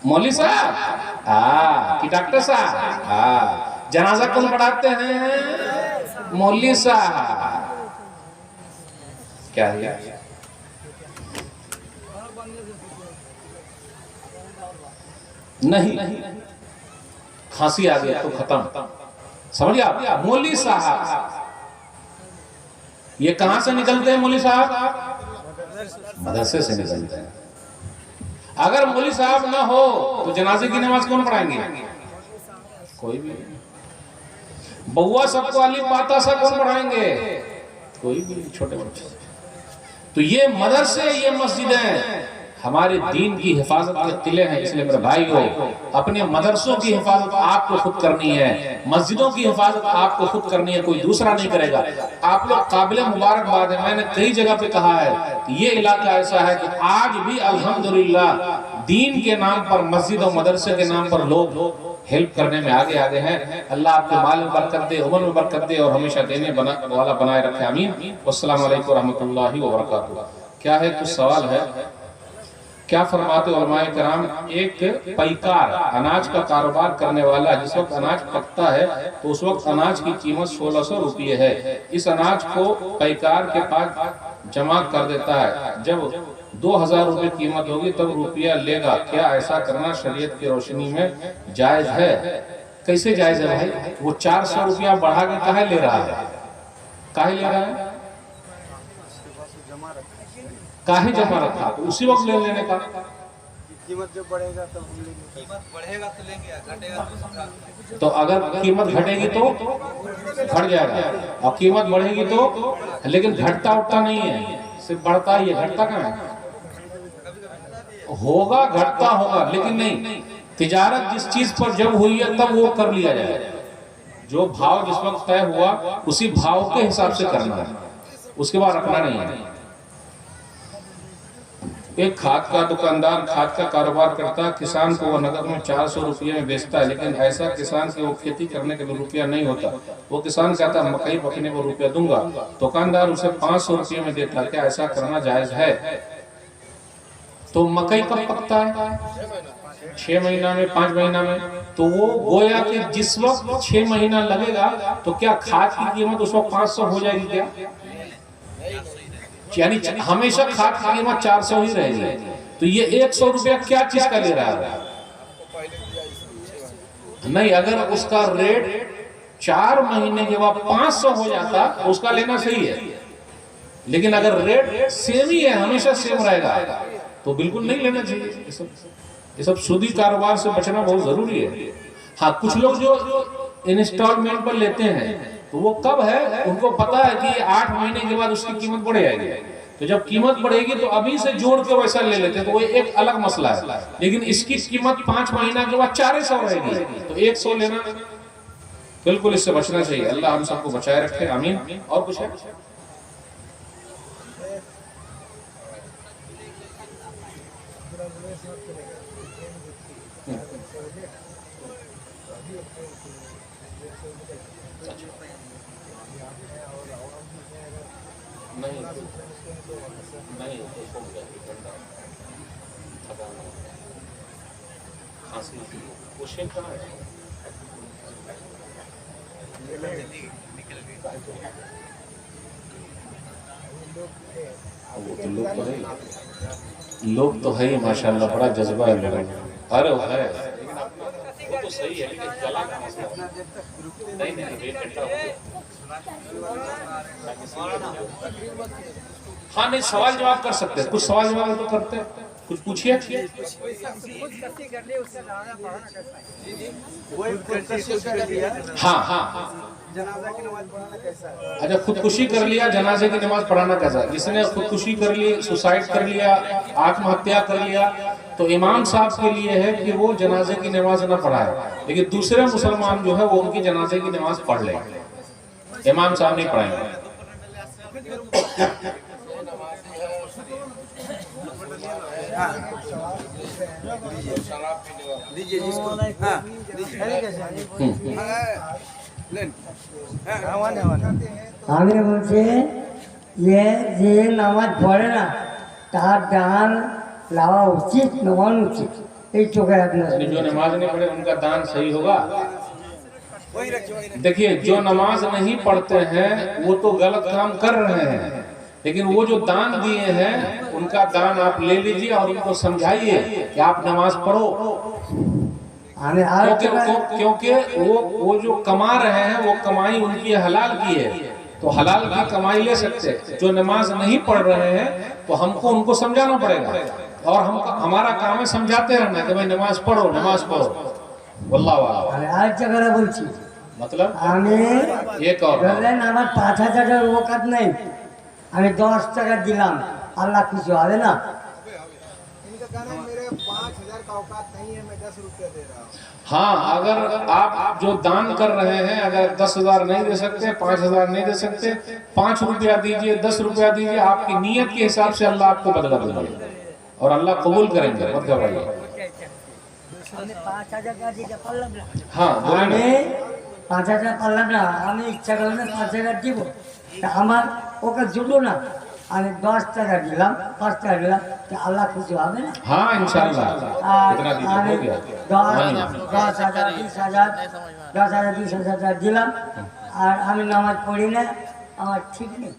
मौलवी साहब कि डॉक्टर साहब? जनाजा कौन पढ़ाते हैं? मौलवी साहब। क्या है? नहीं, खांसी आ गया तो खत्म, समझ गया? मौलवी साहब ये कहां से निकलते हैं? मौलवी साहब मदरसे से निकलते हैं। अगर मौलवी साहब ना हो तो जनाजे की नमाज कौन पढ़ाएंगे? कोई भी। बउआ सबको अलिफ बाता सा कौन पढ़ाएंगे? कोई भी, छोटे बच्चे। तो ये मदरसे, ये मस्जिदें हमारे दीन की हिफाजत के किले हैं। इसलिए मेरे भाइयों, अपने मदरसों की हिफाजत आपको खुद करनी है, मस्जिदों की हिफाजत आपको खुद करनी है, कोई दूसरा नहीं करेगा। आप लोग काबिल मुबारकबाद है। मैंने कई जगह पे कहा है कि ये इलाका ऐसा है कि आज भी अल्हम्दुलिल्लाह दीन के नाम पर, मस्जिद और मदरसे के नाम पर लोग हेल्प करने में आगे हैं। अल्लाह आपके माल में बरकत दे, उम्र में बरकत दे और हमेशा देने वाला बनाए रखे। आमीन। अस्सलाम वालेकुम रहमतुल्लाहि व बरकातुहू। क्या है, कुछ सवाल है? क्या फरमाते उलमाए कराम, एक पैकार अनाज का कारोबार करने वाला जिस वक्त अनाज पकता है तो उस वक्त अनाज की कीमत 1600 रुपये है। इस अनाज को पैकार के पास जमा कर देता है, जब 2000 रुपये कीमत होगी तब रुपया लेगा। क्या ऐसा करना शरीयत की रोशनी में जायज है? कैसे जायज है भाई? वो 400 रुपया बढ़ा के काहे ले रहा है? काहे ले रहा है? काहे जमा रखा? तो उसी वक्त ले लेने का। कीमत जब बढ़ेगा तब हम लेंगे। कीमत बढ़ेगा तो लेंगे, घटेगा तो अगर कीमत घटेगी तो घट जाएगा और कीमत बढ़ेगी तो, लेकिन घटता उठता नहीं है, सिर्फ बढ़ता ही है। घटता कहाँ है? होगा, घटता होगा, लेकिन नहीं। तिजारत जिस चीज पर जब हुई है तब वो कर लिया जाए। जो भाव जिस वक्त तय हुआ उसी भाव के हिसाब से करना है, उसके बाद रखना नहीं है। एक खाद का दुकानदार खाद का कारोबार करता है, किसान को वो नगद में 400 रुपये में बेचता है, लेकिन ऐसा किसान के वो खेती करने के लिए रुपया नहीं होता। वो किसान कहता है मकई पकने को रुपया दूंगा, दुकानदार उसे 500 रुपये में देता है। क्या ऐसा करना जायज है? तो मकई कब पकता है? 6 महीना में, 5 महीना में। तो वो गोया कि जिस वक्त 6 महीना लगेगा तो क्या खाद की कीमत उस वक्त 500 हो जाएगी क्या? यानी हमेशा खाद की कीमत 400 ही रहेगी। तो ये 100 रुपया क्या चीज का ले रहा है? नहीं, अगर उसका रेट 4 महीने के बाद 500 हो जाता तो उसका लेना सही है, लेकिन अगर रेट सेम ही है, हमेशा सेम रहेगा, तो बिल्कुल नहीं लेना चाहिए। ये सब सूदी कारोबार से बचना बहुत जरूरी है। हाँ, कुछ लोग जो इंस्टॉलमेंट पर लेते हैं तो वो कब है, उनको पता है कि 8 महीने के बाद उसकी कीमत बढ़ जाएगी, तो जब कीमत बढ़ेगी तो अभी से जोड़ के वैसा ले लेते हैं, तो वो एक अलग मसला है। लेकिन इसकी कीमत 5 महीना के बाद 400 रहेगी, तो 100 लेना बिल्कुल, इससे बचना चाहिए। अल्लाह हम सबको बचाए रखे, आमीन। और कुछ है? नहीं खांसी वो शेप कहाँ है? लोग तो है ही माशाल्लाह, बड़ा जज्बा है लोगों में। अरे वो है, वो तो सही है, लेकिन गला का मसला नहीं। हाँ नहीं, सवाल जवाब कर सकते हैं, कुछ सवाल जवाब तो करते हैं। कुछ पूछिए। हाँ हाँ, अच्छा, खुदकुशी कर लिया, जनाजे की नमाज पढ़ाना कैसा? जिसने खुदकुशी कर ली, सुसाइड कर लिया, आत्महत्या कर लिया, तो इमाम साहब के लिए है कि वो जनाजे की नमाज ना पढ़ाए, लेकिन दूसरे मुसलमान जो है वो उनकी जनाजे की नमाज पढ़ ले। इमाम साहब नहीं पढ़ाएंगे। दीजिए जिसको, আমি বলছি যে যে নামাজ পড়ে না তার দান নেওয়া উচিত, নেওয়া উচিত, এই চোখে রাখনা। जो नमाज नहीं पढ़े उनका दान सही होगा? देखिए, जो नमाज नहीं पढ़ते हैं वो तो गलत काम कर रहे हैं, लेकिन वो जो दान दिए हैं उनका दान आप ले लीजिए और उनको समझाइए कि आप नमाज पढ़ो। क्योंकि वो जो कमा रहे हैं वो कमाई उनकी हलाल की है, तो हलाल की कमाई ले सकते हैं। जो नमाज नहीं पढ़ रहे हैं तो हमको उनको समझाना पड़ेगा, और हम हमारा काम है समझाते रहना कि भाई नमाज पढ़ो, नमाज पढ़ो। वल्लाह আর জায়গাটা বলছি, मतलब আমি एक और বললেন আমার 5000 টাকার ওকাত নেই, আমি 10 টাকা দিলাম, আল্লাহ খুশি হবে না? मेरे 5,000 का औकात नहीं है, मैं 10 रुपया दे रहा हूँ। हाँ, अगर आप जो दान कर रहे हैं, अगर 10,000 नहीं दे सकते, 5,000 नहीं दे सकते, 5 रुपया दीजिए, 10 रुपया दीजिए, आपकी नीयत के हिसाब से अल्लाह आपको बदला देंगे और अल्लाह कबूल करेंगे। मत घबराइए। আমি 5,000 টাকা দিতে পারলাম না। हाँ बोले আমি ना। 5,000 পারলাম না, আমি ইচ্ছা করলে 5,000 দিব, তা আমার ওকে জুটলো না, আমি 10 টাকা দিলাম, 5 টাকা দিলাম, তা আল্লাহ খুশি হবে না? हाँ इंशाल्लाह আর इतना दीजिए, আমি हो गया। 10,000 20,000 10,000 20,000 টাকা দিলাম, আর আমি নামাজ পড়ি না, আমার ঠিক নেই।